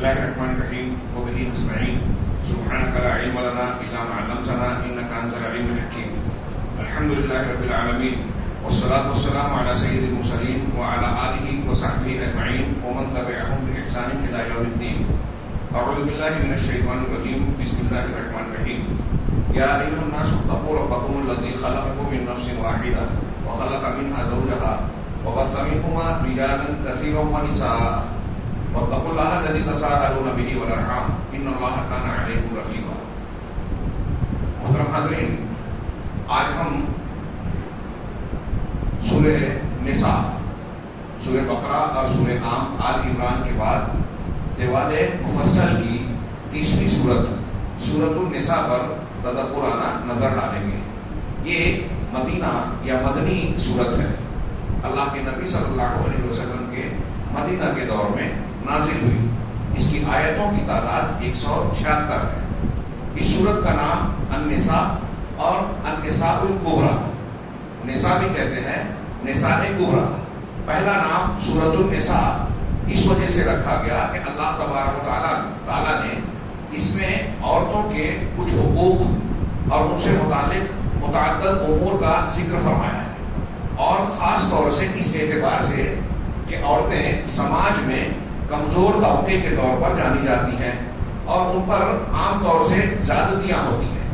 الله الرحمن الرحيم وبه نستعين سبحانك لا علم لنا إلا ما علمتنا إنك أنت العليم الحكيم. الحمد لله رب العالمين والصلاة والسلام على سيد المرسلين وعلى آله وصحبه أجمعين ومن تبعهم بإحسان إلى يوم الدين. أعوذ بالله من الشيطان الرجيم. بسم الله الرحمن الرحيم. يا أيها الناس اتقوا ربكم الذي خلقكم من نفس واحدة وخلق منها زوجها وبث منهما رجالا كثيرا ونساء واتقوا الله الذي تساءلون به والأرحام إن الله كان عليكم رقيبا. محترم حاضرین، آج ہم سورہ نساء، سورہ بقرہ اور سورہ آل عمران کے بعد طوال مفصل کی تیسری سورۃ النساء پر تدبرانہ نظر ڈالیں گے. یہ مدینہ یا مدنی سورت ہے. اللہ کے نبی صلی اللہ علیہ وسلم کے مدینہ کے دور میں نازل ہوئی. اس کی آیتوں کی تعداد 176 ہے. اس سورت کا نام النساء اور النساء الکبریٰ، نساء بھی کہتے ہیں، نساء کبریٰ. پہلا نام سورۃ النساء اس وجہ سے رکھا گیا کہ اللہ تبارک و تعالیٰ نے اس میں عورتوں کے کچھ حقوق اور ان سے متعلق متعدد امور کا ذکر فرمایا ہے، اور خاص طور سے اس اعتبار سے کہ عورتیں سماج میں کمزور طبقے کے طور پر جانی جاتی ہیں اور ان پر عام طور سے زیادتیاں ہوتی ہیں.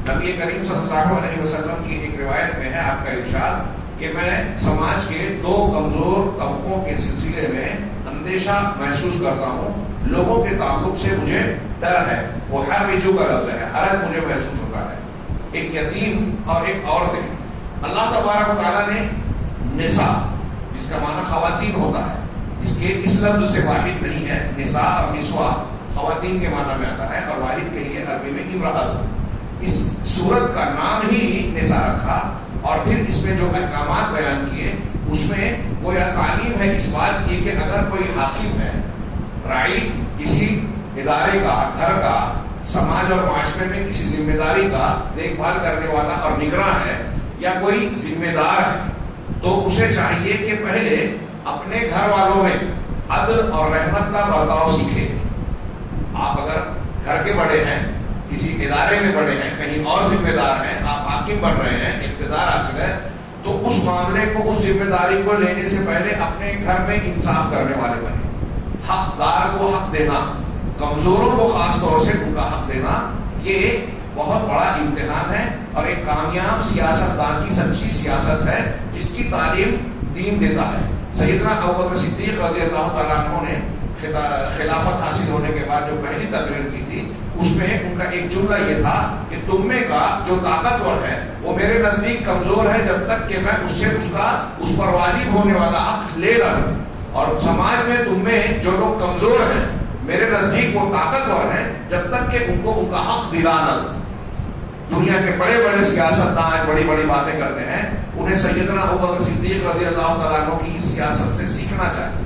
نبی کریم صلی اللہ علیہ وسلم کی ایک روایت میں ہے آپ کا ارشاد کہ میں سماج کے دو کمزور طبقوں کے سلسلے میں اندیشہ محسوس کرتا ہوں. لوگوں کے تعلق سے مجھے ڈر ہے. وہ حرج کا لفظ ہے، حرج مجھے محسوس ہوتا ہے. ایک یتیم اور ایک عورتیں. اللہ تبارک و تعالیٰ نے نساء، جس کا معنی خواتین ہوتا ہے، اس لفظ سے واحد نہیں ہے. نساء اور نسواء خواتین کے معنی میں آتا ہے، اور واحد کے لیے عربی میں امرأت. اس سورت کا نام ہی نساء رکھا، اور پھر اس میں جو احکامات بیان کیے اس میں گویا تعلیم ہے اس بات کی کہ اگر کوئی حاکم ہے، راعی، کسی ادارے کا، گھر کا، سماج اور معاشرے میں کسی ذمہ داری کا دیکھ بھال کرنے والا اور نگراں ہے، یا کوئی ذمہ دار ہے، تو اسے چاہیے کہ پہلے اپنے گھر والوں میں عدل اور رحمت کا برتاؤ سیکھے. آپ اگر گھر کے بڑے ہیں، کسی ادارے میں بڑے ہیں، کہیں اور ذمہ دار ہیں، آپ حاکم بن رہے ہیں، اقتدار حاصل ہے، تو اس معاملے کو، اس ذمہ داری کو لینے سے پہلے اپنے گھر میں انصاف کرنے والے بنے. حقدار کو حق دینا، کمزوروں کو خاص طور سے ان کا حق دینا، یہ بہت بڑا امتحان ہے اور ایک کامیاب سیاست دان کی سچی سیاست ہے جس کی تعلیم دین دیتا ہے. سیدنا ابوبکر صدیق رضی اللہ تعالیٰ عنہ نے خلافت حاصل ہونے کے بعد جو پہلی تقریر کی تھی، اس میں ان کا ایک جملہ یہ تھا کہ تم میں کا جو طاقتور ہے وہ میرے نزدیک کمزور ہے جب تک کہ میں اس پر واجب ہونے والا حق لے نہ لوں، اور سماج میں تم میں جو لوگ کمزور ہیں میرے نزدیک وہ طاقتور ہیں جب تک کہ ان کو ان کا حق دلا نہ دوں. دنیا کے بڑے بڑے سیاستدان بڑی بڑی باتیں کرتے ہیں، انہیں سیدنا ابوبکر صدیق رضی اللہ تعالیٰ عنہ کی اس سیاست سے سیکھنا چاہیے.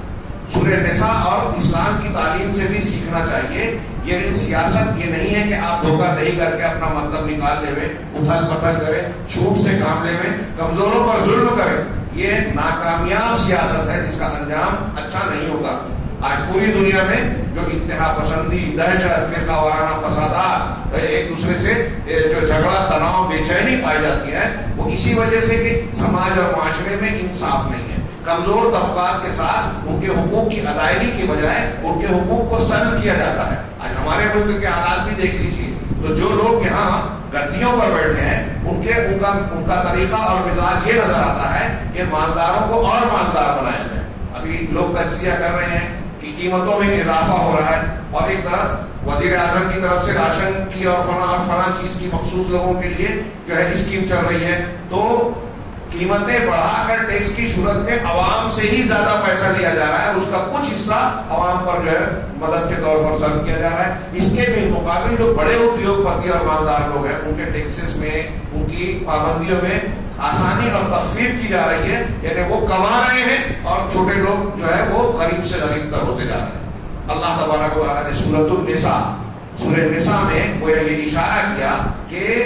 سورہ نساء اور اسلام کی تعلیم سے بھی سیکھنا چاہیے. یہ سیاست یہ نہیں ہے کہ آپ دھوکہ دہی کر کے اپنا مطلب نکال لے، اتھل پتھل کریں، جھوٹ سے کام لے، کمزوروں پر ظلم کریں. یہ ناکامیاب سیاست ہے جس کا انجام اچھا نہیں ہوتا. آج پوری دنیا میں جو انتہا پسندی، دہشت، فرقہ وارانہ فسادات، ایک دوسرے سے جو جھگڑا، تناؤ، بے چینی پائی جاتی ہے، وہ اسی وجہ سے کہ سماج اور معاشرے میں انصاف نہیں ہے. کمزور طبقات کے ساتھ ان کے حقوق کی ادائیگی کی بجائے ان کے حقوق کو سلب کیا جاتا ہے. آج ہمارے ملک کے حالات بھی دیکھ لیجیے. تو جو لوگ یہاں گدیوں پر بیٹھے ہیں ان کا طریقہ اور مزاج یہ نظر آتا ہے کہ مالداروں کو اور مالدار بنایا جائے. ابھی لوگ تجزیہ کر رہے ہیں کہ قیمتوں میں اضافہ ہو رہا ہے، اور ایک طرف وزیر اعظم کی طرف سے راشن کی اور فلاں چیز کی مخصوص لوگوں کے لیے جو ہے اسکیم چل رہی ہے، تو قیمتیں بڑھا کر ٹیکس کی صورت میں عوام سے ہی زیادہ پیسہ لیا جا رہا ہے. اس کا کچھ حصہ عوام پر جو ہے مدد کے طور پر صرف کیا جا رہا ہے. اس کے مقابل جو بڑے ادیوگ پتی اور مالدار لوگ ہیں ان کے ٹیکسز میں، ان کی پابندیوں میں آسانی اور تخفیف کی جا رہی ہے. یعنی وہ کما رہے ہیں اور چھوٹے لوگ جو ہے وہ غریب سے غریب تر ہوتے جا رہے ہیں. اللہ تبارک و تعالیٰ نے سورہ النساء میں وہ یہ اشارہ کیا کہ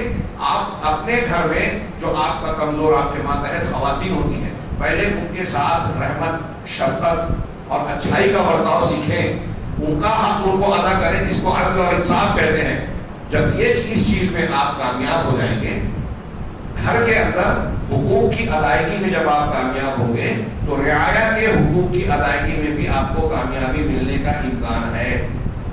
آپ اپنے گھر میں جو آپ کا کمزور، آپ کے ماتحت خواتین ہوتی ہیں، پہلے ان کے ساتھ رحمت، شفقت اور اچھائی کا برتاؤ سیکھیں. ان کا حق ان کو ادا کریں، جس کو عدل اور انصاف کہتے ہیں. جب اس چیز میں آپ کامیاب ہو جائیں گے، گھر کے اندر حقوق کی ادائیگی میں جب آپ کامیاب ہوں گے تو رعایا کے حقوق کی ادائیگی میں بھی آپ کو کامیابی ملنے کا امکان ہے.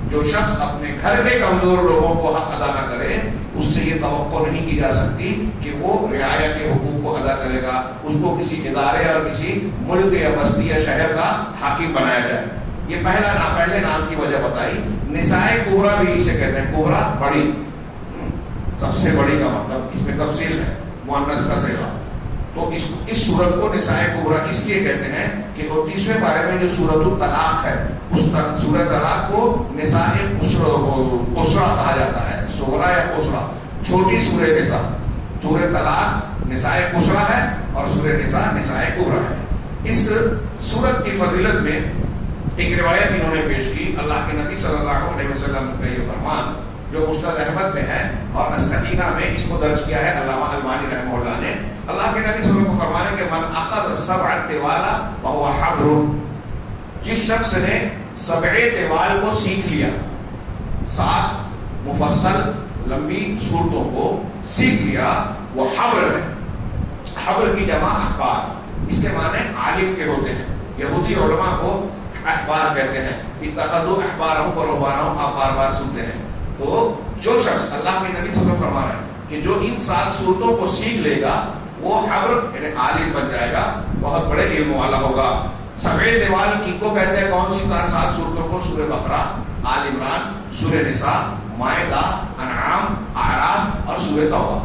جو شخص اپنے گھر کے کمزور لوگوں کو حق ادا نہ کرے، اس سے یہ توقع نہیں کی جا سکتی کہ وہ رعایا کے حقوق کو ادا کرے گا، اس کو کسی ادارے اور کسی ملک یا بستی یا شہر کا حاکم بنایا جائے. یہ پہلے نام کی وجہ بتائی. نسائے کبریٰ بھی اسے کہتے ہیں. کبریٰ بڑی، سب سے بڑی کا مطلب اس میں تفصیل ہے، مؤنث کا صیغہ. تو اس سورت کو نسائے کبریٰ اس لیے کہتے ہیں کہ 29ویں پارے میں جو سورۃ الطلاق ہے، اس سورۃ طلاق کو نسائے قصرا کہا جاتا ہے. صغرا یا قصرا، چھوٹی سورہ نساء. سورۃ طلاق نسائے قصرا ہے اور سورہ نساء نسائے کبریٰ ہے. اس سورت کی فضیلت میں ایک روایت انہوں نے پیش کی. اللہ کے نبی صلی اللہ علیہ وسلم کا یہ فرمان جو مسند احمد میں ہے اور الصحیحہ میں اس کو درج کیا ہے علامہ البانی رحمہ اللہ نے. اللہ کے نبی صلی اللہ علیہ وسلم کو فرمانے کہ من اخذ السبع طوالا فهو حبر، جس شخص نے 7 طوال کو سیکھ لیا، 7 مفصل لمبی صورتوں کو سیکھ لیا، وہ حبر ہے. حبر کی جمع احبار، اس کے معنی عالم کے ہوتے ہیں. یہودی علماء کو احبار کہتے ہیں. اتخذوا احبارهم ورهبانهم، آپ بار بار سنتے ہیں. تو جو شخص، اللہ کے نبی صلی اللہ علیہ وسلم فرما رہے ہیں کہ جو ان 7 صورتوں کو سیکھ لے گا وہ حبر یعنی عالم بن جائے گا، بہت بڑے علم والا ہوگا. 7 طوال کی کو کہتے ہیں کون سی 7 صورتوں کو؟ سورہ بقرہ، آل عمران، سورہ نساء، مائدہ، انعام، اعراف اور سورہ توبہ.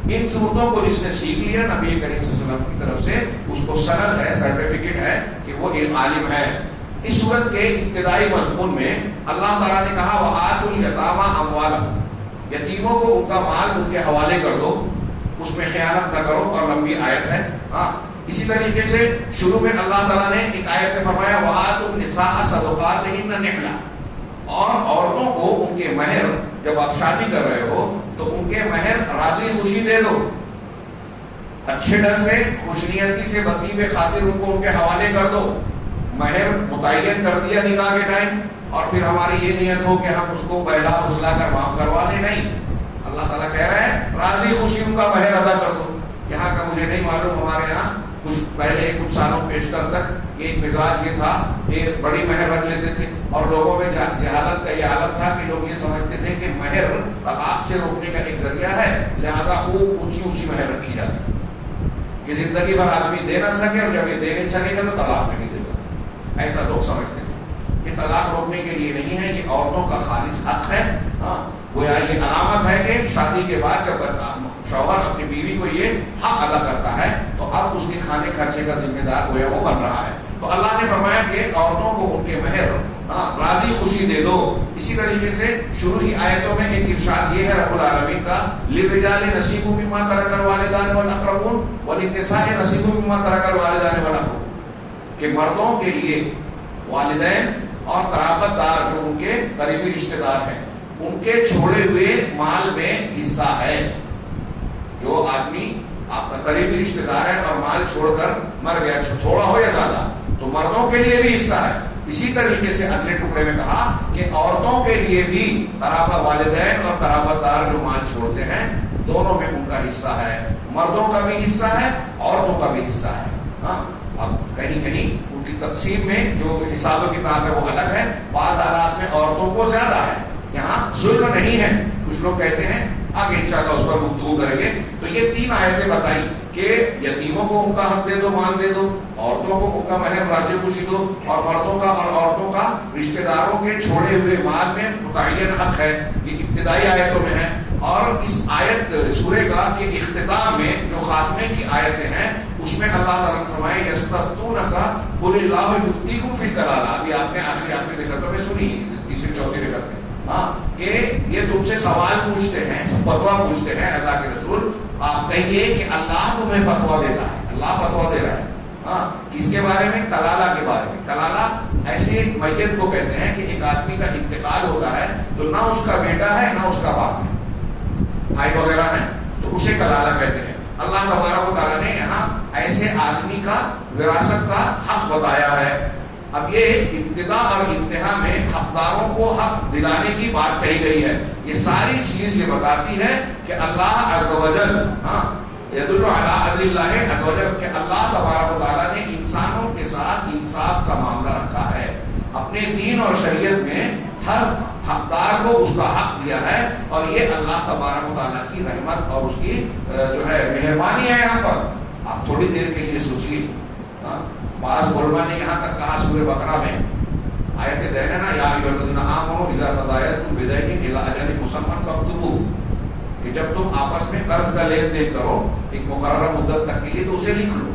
ان صورتوں کو جس نے سیکھ لیا، نبی کریم صلی اللہ علیہ وسلم کی طرف سے اس کو سند ہے، سرٹیفکیٹ ہے کہ وہ علم عالم ہے. اس صورت کے ابتدائی مضمون میں اللہ تعالیٰ نے کہا وَآتُوا الْيَتَامَىٰ أَمْوَالَهُمْ، یتیموں کو ان کا مال ان کے حوالے کر دو، اس میں خیانت نہ کرو. اور لمبی آیت ہے. اسی طریقے سے شروع میں اللہ تعالیٰ نے ایک آیت میں فرمایا وَآتُوا النِّسَاءَ صَدُقَاتِهِنَّ نِحْلَةً، اور عورتوں کو ان کے مہر، جب آپ شادی کر رہے ہو تو ان کے مہر راضی خوشی دے دو، اچھے ڈھنگ سے خوش نیتی سے بطیب خاطر ان کو ان کے حوالے کر دو. مہر متعین کر دیا نکاح کے ٹائم، اور پھر ہماری یہ نیت ہو کہ ہم اس کو بہلا بسلا کر معاف کروا لیں، نہیں. اللہ تعالیٰ کہہ رہا ہے راضی خوشی ان کا مہر ادا کر دو. یہاں کا مجھے نہیں معلوم، ہمارے یہاں کچھ سالوں پیشتر تک ایک مزاج یہ تھا کہ بڑی مہر رکھ لیتے تھے، اور لوگوں میں جہالت کا یہ عالم تھا کہ لوگ یہ سمجھتے تھے کہ مہر طلاق سے روکنے کا ایک ذریعہ ہے، لہذا خوب اونچی مہر رکھی جاتی تھی کہ زندگی بھر آدمی دے نہ سکے، اور جب یہ دے نہیں سکے گا تو طلاق میں نہیں دے گا. ایسا لوگ سمجھتے تھے. یہ طلاق روکنے کے لیے نہیں ہے، یہ عورتوں کا خالص حق ہے. گویا یہ علامت ہے کہ شادی کے بعد جب شوہر اپنی بیوی کو یہ حق ادا کرتا ہے تو اب اس کے کھانے خرچے کا ذمہ دار گویا وہ بن رہا ہے. تو اللہ نے فرمایا کہ عورتوں کو ان کے مہر راضی خوشی دے دو. اسی طریقے سے شروع کی آیتوں میں ایک ارشاد یہ ہے رب العالمین کا للرجال نصیب مما ترک الوالدان والاقربون وللنساء نصیب مما ترک الوالدان والاقربون، کہ مردوں کے لیے والدین اور قرابت دار جو ان کے قریبی رشتہ دار ہیں ان کے چھوڑے ہوئے مال میں حصہ ہے. جو آدمی آپ کا قریبی رشتہ دار ہے اور مال چھوڑ کر مر گیا، تھوڑا ہو یا زیادہ، تو مردوں کے لیے بھی حصہ ہے. اسی طریقے سے اگلے ٹکڑے میں کہا کہ عورتوں کے لیے بھی قرابت والدین اور قرابت دار جو مال چھوڑتے ہیں دونوں میں ان کا حصہ ہے. مردوں کا بھی حصہ ہے، عورتوں کا بھی حصہ ہے. اب کہیں ان کی تقسیم میں جو حساب و کتاب ہے وہ الگ ہے. بعض حالات میں عورتوں کو زیادہ ہے. یہاں ظلم نہیں ہے. کچھ لوگ کہتے ہیں، آگے انشاءاللہ اس پر گفتگو کریں گے. تو یہ 3 آیتیں بتائی کہ یتیموں کو ان کا حق دے دو، مال دے دو، عورتوں کو ان کا مہر راضی خوشی دو، اور مردوں کا اور عورتوں کا رشتہ داروں کے چھوڑے ہوئے مال میں متعین حق ہے. یہ ابتدائی آیتوں میں ہے. اور اس آیت سورہ کا کے اختتام میں جو خاتمے کی آیتیں ہیں اس میں اللہ تعالیٰ نے فرمایا یستفتونک قل اللہ یفتیکم فی الکلالہ. ابھی آپ نے آخری رکعتوں میں سنی، تیسری چوتھی رکعت میں کہ یہ تم سے سوال پوچھتے ہیں، فتویٰ پوچھتے ہیں. اللہ کے رسول آپ کہیے کہ اللہ تمہیں فتویٰ دیتا ہے، اللہ فتویٰ دے رہا ہے. کس کے بارے میں؟ کلالہ کے بارے میں. کلالہ ایسے میت کو کہتے ہیں کہ ایک آدمی کا انتقال ہوتا ہے تو نہ اس کا بیٹا ہے نہ اس کا باپ ہے، بھائی وغیرہ ہیں، تو اسے کلالہ کہتے ہیں. اللہ تبارک و تعالیٰ نے یہاں ایسے آدمی کا وراثت کا حق بتایا ہے. اب یہ ابتدا اور انتہا میں حق حقداروں کو حق دلانے کی بات کہی گئی ہے. یہ ساری چیز یہ بتاتی ہے کہ اللہ عز و جل یدل علی عدل اللہ عز و جل کہ اللہ تبارک و تعالیٰ نے انسانوں کے ساتھ انصاف کا معاملہ رکھا ہے. اپنے دین اور شریعت میں ہر حقدار کو اس کا حق دیا ہے, اور یہ اللہ تبارک و تعالیٰ کی رحمت اور اس کی جو ہے مہربانی ہے. یہاں پر آپ تھوڑی دیر کے لیے سوچیے. بعض علماء نے یہاں تک کہا سورہ بقرہ میں آیت دینا یا ایھا الذین آمنوا اذا تداینتم بدین الی اجل مسمى فاکتبوہ, کہ جب تم آپس میں قرض کا لین دین کرو ایک مقررہ مدت تک کے لیے تو اسے لکھ لو.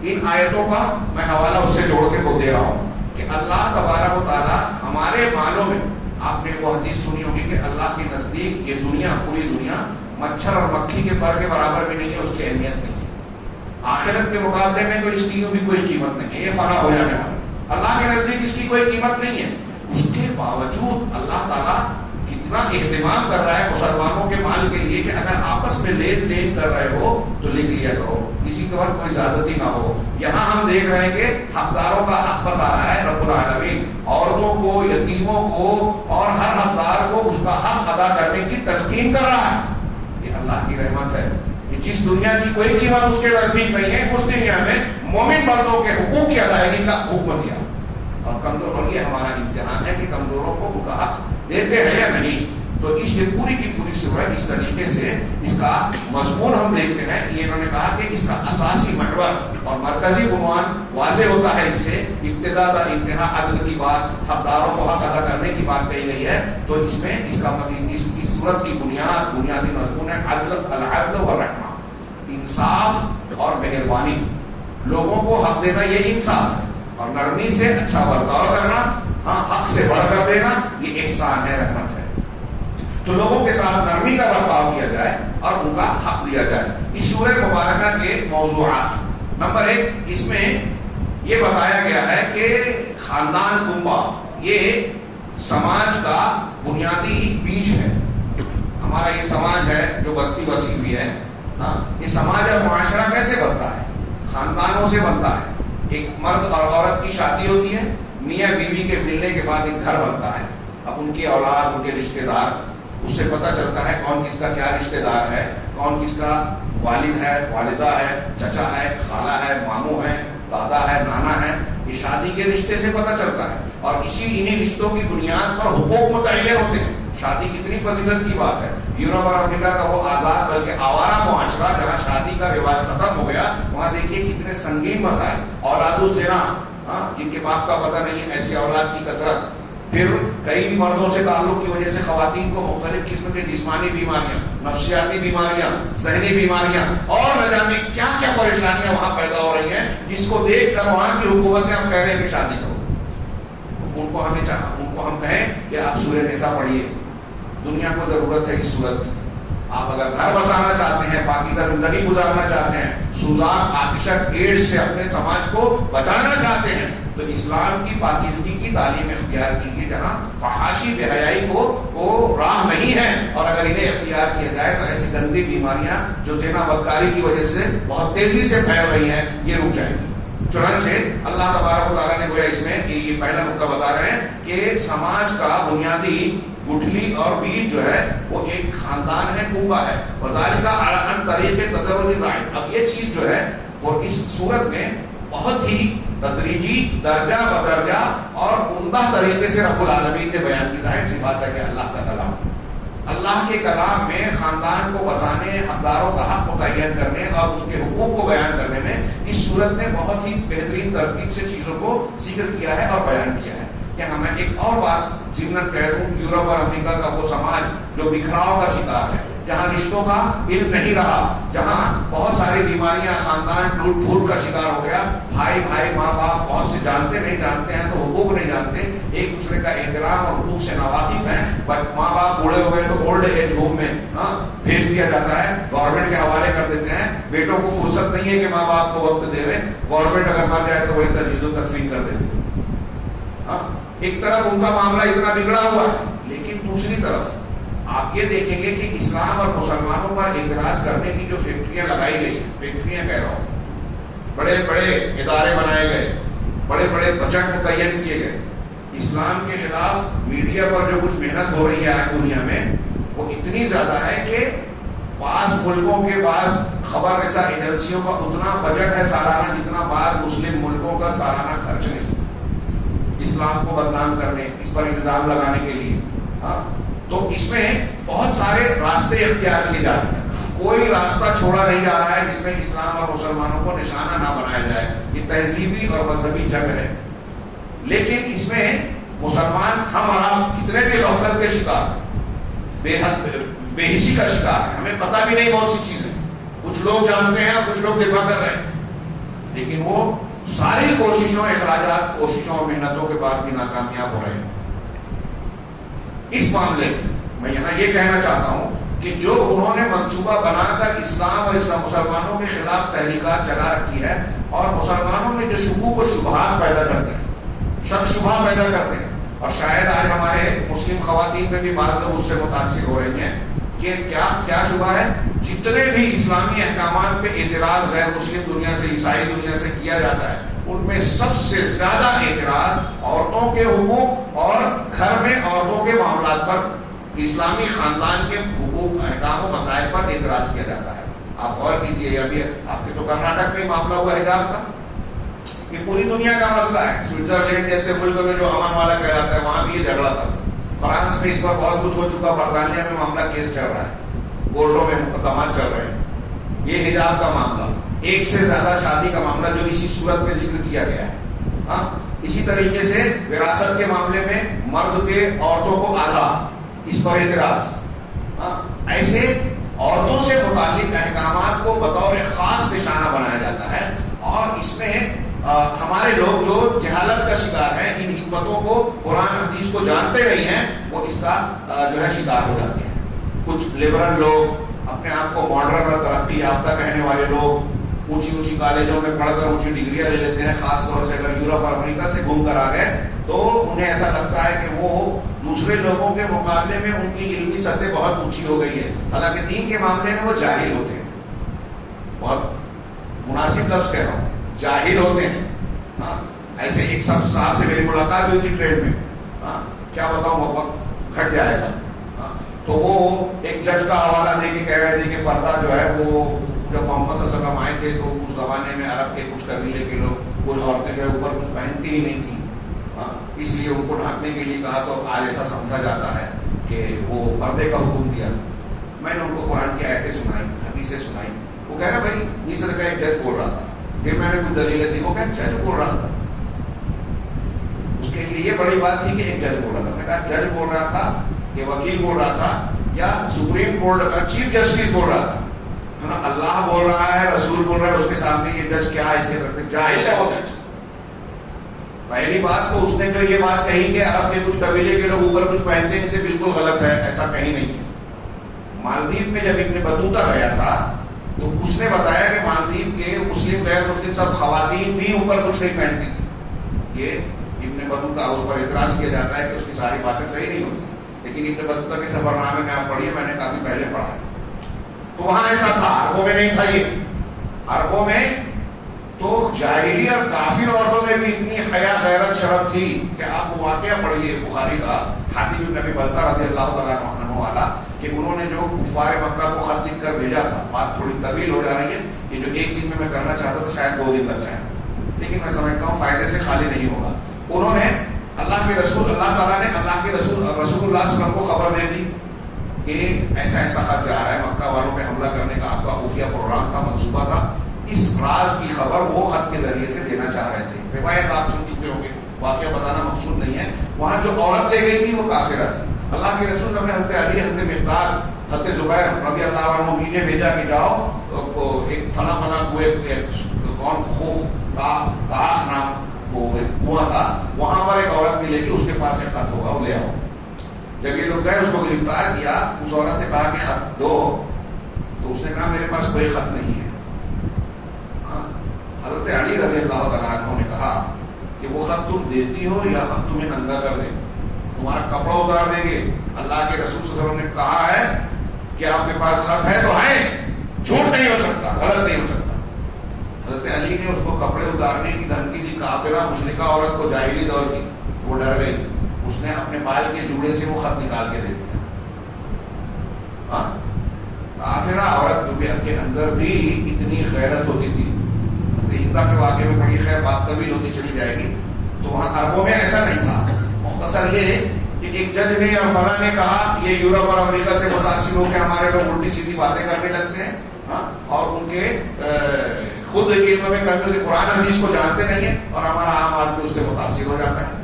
ان آیتوں کا میں حوالہ اس سے جوڑ کے کو دے رہا ہوں کہ اللہ تبارک و تعالیٰ ہمارے مالوں میں, آپ نے وہ حدیث سنی ہوگی کہ اللہ کے نزدیک یہ دنیا, پوری دنیا مچھر اور مکھی کے پر کے برابر بھی نہیں ہے, اس کی اہمیت نہیں ہے. آخرت کے مقابلے میں تو اس کی بھی کوئی قیمت نہیں ہے, یہ فنا ہو جانے والا. اللہ کے نزدیک اس کی کوئی قیمت نہیں ہے. اس کے باوجود اللہ تعالیٰ کتنا اہتمام کر رہا ہے مسلمانوں کے مال کے لیے کہ اگر آپس میں لین دین کر رہے ہو تو لکھ لیا کرو, کسی کے بعد کوئی زیادتی نہ ہو. یہاں ہم دیکھ رہے ہیں کہ حقداروں کا حق بتا رہا ہے رب العالمین, عورتوں کو, یتیموں کو اور ہر حقدار کو اس کا حق ادا کرنے کی تلقین کر رہا ہے. یہ اللہ کی رحمت ہے کہ جس دنیا کی کوئی قیمت اس کے نزدیک نہیں ہے, اس دنیا میں مومن مردوں کے حقوق کی ادائیگی کا حکم دیا. اور کمزور, اور یہ ہمارا امتحان ہے کہ کمزوروں کو ان کا حق دیتے ہیں یا نہیں. تو اس یہ پوری کی پوری سورہ اس طریقے سے اس کا مضمون ہم دیکھتے ہیں. یہ انہوں نے کہا کہ اس کا اساسی محور اور مرکزی عنوان واضح ہوتا ہے. اس سے ابتدا تا انتہا عدل کی بات, حقداروں کو حق ادا کرنے کی بات کہی گئی ہے. تو اس میں اس کا اس سورت کی بنیادی مضمون ہے العدل والرحمہ, انصاف اور مہربانی. لوگوں کو حق دینا یہ انصاف ہے, اور نرمی سے اچھا برتاؤ کرنا, حق سے بڑھ کر دینا, یہ احسان ہے, رحمت ہے. تو لوگوں کے ساتھ نرمی کا برتاؤ کیا جائے اور ان کا حق دیا جائے. اس سورہ مبارکہ کے موضوعات, نمبر 1, اس میں یہ بتایا گیا ہے کہ خاندان کنبہ یہ سماج کا بنیادی بیج ہے. ہمارا یہ سماج ہے جو بستی بسی ہوئی ہے, یہ سماج اور معاشرہ کیسے بنتا ہے؟ خاندانوں سے بنتا ہے. ایک مرد اور عورت کی شادی ہوتی ہے, میاں بیوی کے ملنے کے بعد ایک گھر بنتا ہے. اب ان کی اولاد, ان کے رشتے دار, اس سے پتہ چلتا ہے کون کس کا کیا رشتے دار ہے, کون کس کا والد ہے, والدہ ہے, چچا ہے, خالہ ہے, ماموں ہے, دادا ہے, نانا ہے. یہ شادی کے رشتے سے پتہ چلتا ہے, اور انہی رشتوں کی بنیاد پر حقوق متعین ہوتے ہیں. شادی کتنی فضیلت کی بات ہے. یورپ اور امریکہ کا وہ آزاد بلکہ آوارہ معاشرہ جہاں شادی کا رواج ختم ہو گیا, وہاں دیکھیے کتنے سنگین مسائل, اولاد الزنا, جن کے باپ کا پتہ نہیں ہے, ایسی اولاد کی کثرت. پھر کئی مردوں سے تعلق کی وجہ سے خواتین کو مختلف قسم کے جسمانی بیماریاں, نفسیاتی بیماریاں, ذہنی بیماریاں اور نہ جانے کیا کیا پریشانیاں وہاں پیدا ہو رہی ہیں, جس کو دیکھ کر وہاں کی حکومتیں ہم کہہ رہے ہیں کہ شادی کرو. ان کو ہم کہیں کہ آپ سورہ نساء پڑھیے, دنیا کو ضرورت ہے اس صورت کی. آپ اگر گھر بسانا چاہتے ہیں, پاکیزہ زندگی گزارنا چاہتے ہیں, سوزاک, آتشک, ایڈز سے اپنے سماج کو بچانا چاہتے ہیں, تو اسلام کی پاکیزگی کی تعلیم اختیار کیجیے, جہاں فحاشی بے حیائی کو راہ نہیں ہے. اور اگر انہیں اختیار کیا جائے تو ایسی گندی بیماریاں جو زنا بدکاری کی وجہ سے بہت تیزی سے پھیل رہی ہیں, یہ رک جائیں گی. چنانچہ اللہ تبارک و تعالیٰ نے گویا اس میں یہ پہلا نقطہ بتا رہے ہیں کہ سماج کا بنیادی گٹھلی اور بیج جو ہے وہ ایک خاندان ہے, کنبہ ہے. وذالک علی طریق تدرج الرائد. اب یہ چیز جو ہے وہ اس صورت میں بہت ہی تدریجی, درجہ بدرجہ اور عمدہ طریقے سے رب العالمین نے بیان کی. ظاہر سی بات ہے کہ اللہ کا کلام, اللہ کے کلام میں خاندان کو بسانے, حقداروں کا حق متعین کرنے اور اس کے حقوق کو بیان کرنے میں اس صورت نے بہت ہی بہترین ترتیب سے چیزوں کو ذکر کیا ہے اور بیان کیا ہے. یہاں میں ایک اور بات ضمن کہہ دوں, یورپ اور امریکہ کا وہ سماج جو بکھراؤ کا شکار ہے, جہاں رشتوں کا علم نہیں رہا, جہاں بہت ساری بیماریاں, خاندان ٹوٹ پھوٹ کا شکار ہو گیا, بھائی ماں باپ بہت سے جانتے ہیں تو حقوق نہیں جانتے, ایک دوسرے کا احترام اور حقوق سے ناواقف ہیں. بٹ ماں باپ بوڑھے ہو گئے تو اولڈ ایج ہوم میں بھیج دیا جاتا ہے, گورنمنٹ کے حوالے کر دیتے ہیں. بیٹوں کو فرصت نہیں ہے کہ ماں باپ کو وقت دے, گورنمنٹ اگر مر جائے تو وہی تجہیز و تدفین کر دیتے. ایک طرف ان کا معاملہ اتنا بگڑا ہوا ہے, لیکن دوسری طرف آپ یہ دیکھیں گے کہ اسلام اور مسلمانوں پر اعتراض کرنے کی جو فیکٹریاں لگائی گئی, فیکٹریاں کہہ رہا ہوں, بڑے بڑے ادارے بنائے گئے, بڑے بڑے بجٹ متعین کیے گئے, اسلام کے خلاف میڈیا پر جو کچھ محنت ہو رہی ہے آج دنیا میں وہ اتنی زیادہ ہے کہ بعض ملکوں کے بعض خبر رساں ایجنسیوں کا اتنا بجٹ ہے سالانہ جتنا بعض مسلم ملکوں کا سالانہ خرچ نہیں اسلام کو بدنام کرنے، اس پر الزام لگانے کے لیے. ہاں تو اس میں بہت سارے راستے اختیار کیے جا رہے ہیں، کوئی راستہ چھوڑا نہیں جا رہا ہے جس میں اسلام اور مسلمانوں کو نشانہ نہ بنایا جائے. یہ تہذیبی اور مذہبی جنگ ہے، لیکن اس میں مسلمان ہم اور آپ کتنے بھی غفلت کے شکار، بے حسی کا شکار ہے. ہمیں پتہ بھی نہیں بہت سی چیزیں، کچھ لوگ جانتے ہیں اور کچھ لوگ دفاع کر رہے ہیں، لیکن وہ ساری کوششوں، اخراجات، کوششوں اور محنتوں کے بعد بھی ناکامیاب ہو رہے ہیں. اس معاملے میں یہاں یہ کہنا چاہتا ہوں کہ جو انہوں نے منصوبہ بنا کر اسلام اور اسلام مسلمانوں کے خلاف تحریکات چلا رکھی ہے اور مسلمانوں میں جو شکوک و شبہات پیدا کرتے ہیں، شک شبہ پیدا کرتے ہیں، اور شاید آج ہمارے مسلم خواتین میں بھی بعض لوگ اس سے متاثر ہو رہی ہیں کہ کیا شبہ ہے، جتنے بھی اسلامی احکامات پہ اعتراض غیر مسلم دنیا سے، عیسائی دنیا سے کیا جاتا ہے، ان میں سب سے زیادہ اعتراض عورتوں کے حقوق اور گھر میں عورتوں کے معاملات پر، اسلامی خاندان کے حقوق، احکام و مسائل پر اعتراض کیا جاتا ہے. آپ غور کیجیے، ابھی آپ کے تو کرناٹک میں معاملہ ہوا حجاب کا، یہ پوری دنیا کا مسئلہ ہے. سوئٹزرلینڈ جیسے ملک میں جو امن والا کہلاتا ہے وہاں بھی یہ جھگڑا تھا. فرانس میں اس پر بہت کچھ ہو چکا، برطانیہ میں معاملہ کیس چل رہا ہے، کورٹوں میں مقدمات چل رہے ہیں. یہ حجاب کا معاملہ، ایک سے زیادہ شادی کا معاملہ جو اسی صورت میں ذکر کیا گیا ہے. ہاں اسی طریقے سے وراثت کے معاملے میں مرد کے عورتوں کو آدھا، اس پر اعتراض. ہاں ایسے عورتوں سے متعلق احکامات کو بطور خاص نشانہ بنایا جاتا ہے، اور اس میں ہمارے لوگ جو جہالت کا شکار ہیں، ان حکمتوں کو، قرآن حدیث کو جانتے نہیں ہیں، وہ اس کا جو ہے شکار ہو جاتے ہیں. کچھ لبرل لوگ، اپنے آپ کو ماڈرن اور ترقی یافتہ کہنے والے لوگ، اونچی کالجوں میں پڑھ کر اونچی ڈگریاں لے لیتے ہیں. خاص طور سے اگر یورپ اور امریکہ سے گھوم کر آ گئے تو انہیں ایسا لگتا ہے کہ وہ دوسرے لوگوں کے مقابلے میں ان کی علمی سطح بہت اونچی ہو گئی ہے، حالانکہ دین کے معاملے میں وہ جاہل ہوتے ہیں. بہت مناسب لفظ کہہ رہا ہوں، جاہل ہوتے ہیں. ہاں ایسے ایک صاحب سے میری ملاقات بھی ہوئی تھی ٹرین میں. ہاں کیا بتاؤں، وقت گھٹ جائے گا. تو وہ ایک جج کا حوالہ دے کے کہہ رہے تھے کہ پردہ جو ہے وہ جب محمد صلی اللہ علیہ وسلم آئے تھے تو اس زمانے میں عرب کے کچھ قبیلے کے لوگ، کچھ عورتیں جو اوپر کچھ پہنتی ہی نہیں تھیں، اس لیے ان کو ڈھانکنے کے لیے کہا، تو آج ایسا سمجھا جاتا ہے کہ وہ پردے کا حکم دیا. میں نے ان کو قرآن کی آیتیں سنائی، حدیثیں سنائی. وہ کہہ رہا بھائی مصر کا ایک جج بول رہا تھا. پھر میں نے کچھ دلیلیں دی، وہ کہ جج بول رہا تھا. اس کے لیے یہ بڑی بات تھی کہ ایک جج بول رہا تھا. میں نے کہا جج بول رہا تھا، یہ وکیل بول رہا تھا، یا سپریم کورٹ کا چیف جسٹس بول رہا تھا. اللہ بول رہا ہے، رسول بول رہا ہے، اس کے سامنے یہ جج کیا حیثیت رکھتے؟ جاہل ہے وہ جج. پہلی بات تو اس نے جو یہ بات کہی کہ عرب کے کچھ قبیلے کے لوگ اوپر کچھ پہنتے نہیں تھے، بالکل غلط ہے، ایسا کہیں نہیں ہے. مالدیپ میں جب ابن بطوطہ گیا تھا تو اس نے بتایا کہ مالدیپ کے مسلم غیر مسلم سب خواتین بھی اوپر کچھ نہیں پہنتی تھی. یہ ابن بطوطہ، اس پر اعتراض کیا جاتا ہے کہ اس کی ساری باتیں صحیح نہیں ہوتی، لیکن ابن بطوطہ کے سفر نامے میں آپ پڑھیے، میں نے کافی پہلے پڑھا ہے. تو وہاں ایسا تھا، عربوں میں نہیں تھا. یہ عربوں میں تو جاہلی اور کافر عورتوں میں بھی اتنی حیا، غیرت، شرم تھی کہ آپ وہ واقعہ پڑھیے بخاری کا، حاتب بن ابی بلتہ رضی اللہ تعالیٰ عنہ والا، کہ انہوں نے جو کفار مکہ کو خط لکھ کر بھیجا تھا. بات تھوڑی طویل ہو جا رہی ہے، یہ جو ایک دن میں کرنا چاہتا تھا شاید 2 دن لگ جائیں، لیکن میں سمجھتا ہوں فائدے سے خالی نہیں ہوگا. انہوں نے اللہ کے رسول، اللہ تعالیٰ نے اللہ کے رسول اللہ صلی اللہ علیہ وسلم کو خبر دے دی کہ ایسا ایسا خط جا رہا ہے، مکہ والوں پہ حملہ کرنے کا آپ کا خفیہ پروگرام تھا، منصوبہ تھا. اس راز کی خبر وہ خط کے ذریعے سے دینا چاہ رہے تھے. روایت آپ سن چکے ہوں گے، واقعہ بتانا مقصود نہیں ہے. وہاں جو عورت لے گئی تھی وہ کافرہ تھی. اللہ کے رسول نے حضرت علی، حضرت مقداد، حضرت زبیر رضی اللہ عنہ نے بھیجا کہ جاؤ ایک فلاں کوئے، کون خوف کاخ نام وہ کنواں تھا، وہاں پر ایک عورت ملے گی، اس کے پاس ایک خط ہوگا، وہ لے آؤ. جب یہ لوگ گئے، اس کو گرفتار کیا، اس عورت سے کہا کہ خط دو، تو اس نے کہا میرے پاس کوئی خط نہیں ہے. حضرت علی رضی اللہ تعالیٰ عنہ نے کہا کہ وہ خط تم دیتی ہو یا ہم تمہیں ننگا کر دیں، تمہارا کپڑا اتار دیں گے. اللہ کے رسول صلی اللہ علیہ وسلم نے کہا ہے کہ آپ کے پاس خط ہے تو ہے، جھوٹ نہیں ہو سکتا، غلط نہیں ہو سکتا. حضرت علی نے اس کو کپڑے اتارنے کی دھمکی دی. کافرہ مشرکہ عورت کو، جاہلی دور کی، وہ ڈر گئی، اس نے اپنے بال کے جوڑے سے وہ خط نکال کے دے دیا. ہاں کافرہ عورت کے اندر بھی اتنی غیرت ہوتی تھی. ہندا کے واقعے میں بڑی خیر بات طویل ہوتی چلی جائے گی. تو وہاں عربوں میں ایسا نہیں تھا. مختصر یہ کہ ایک جج نے یا فلاں نے کہا یہ یورپ اور امریکہ سے متاثر ہو کے ہمارے لوگ الٹی سیدھی باتیں کرنے لگتے ہیں. ہاں اور ان کے خود علم میں کمی ہوتی، قرآن حدیث کو جانتے نہیں ہیں اور ہمارا عام آدمی اس سے متاثر ہو جاتا ہے.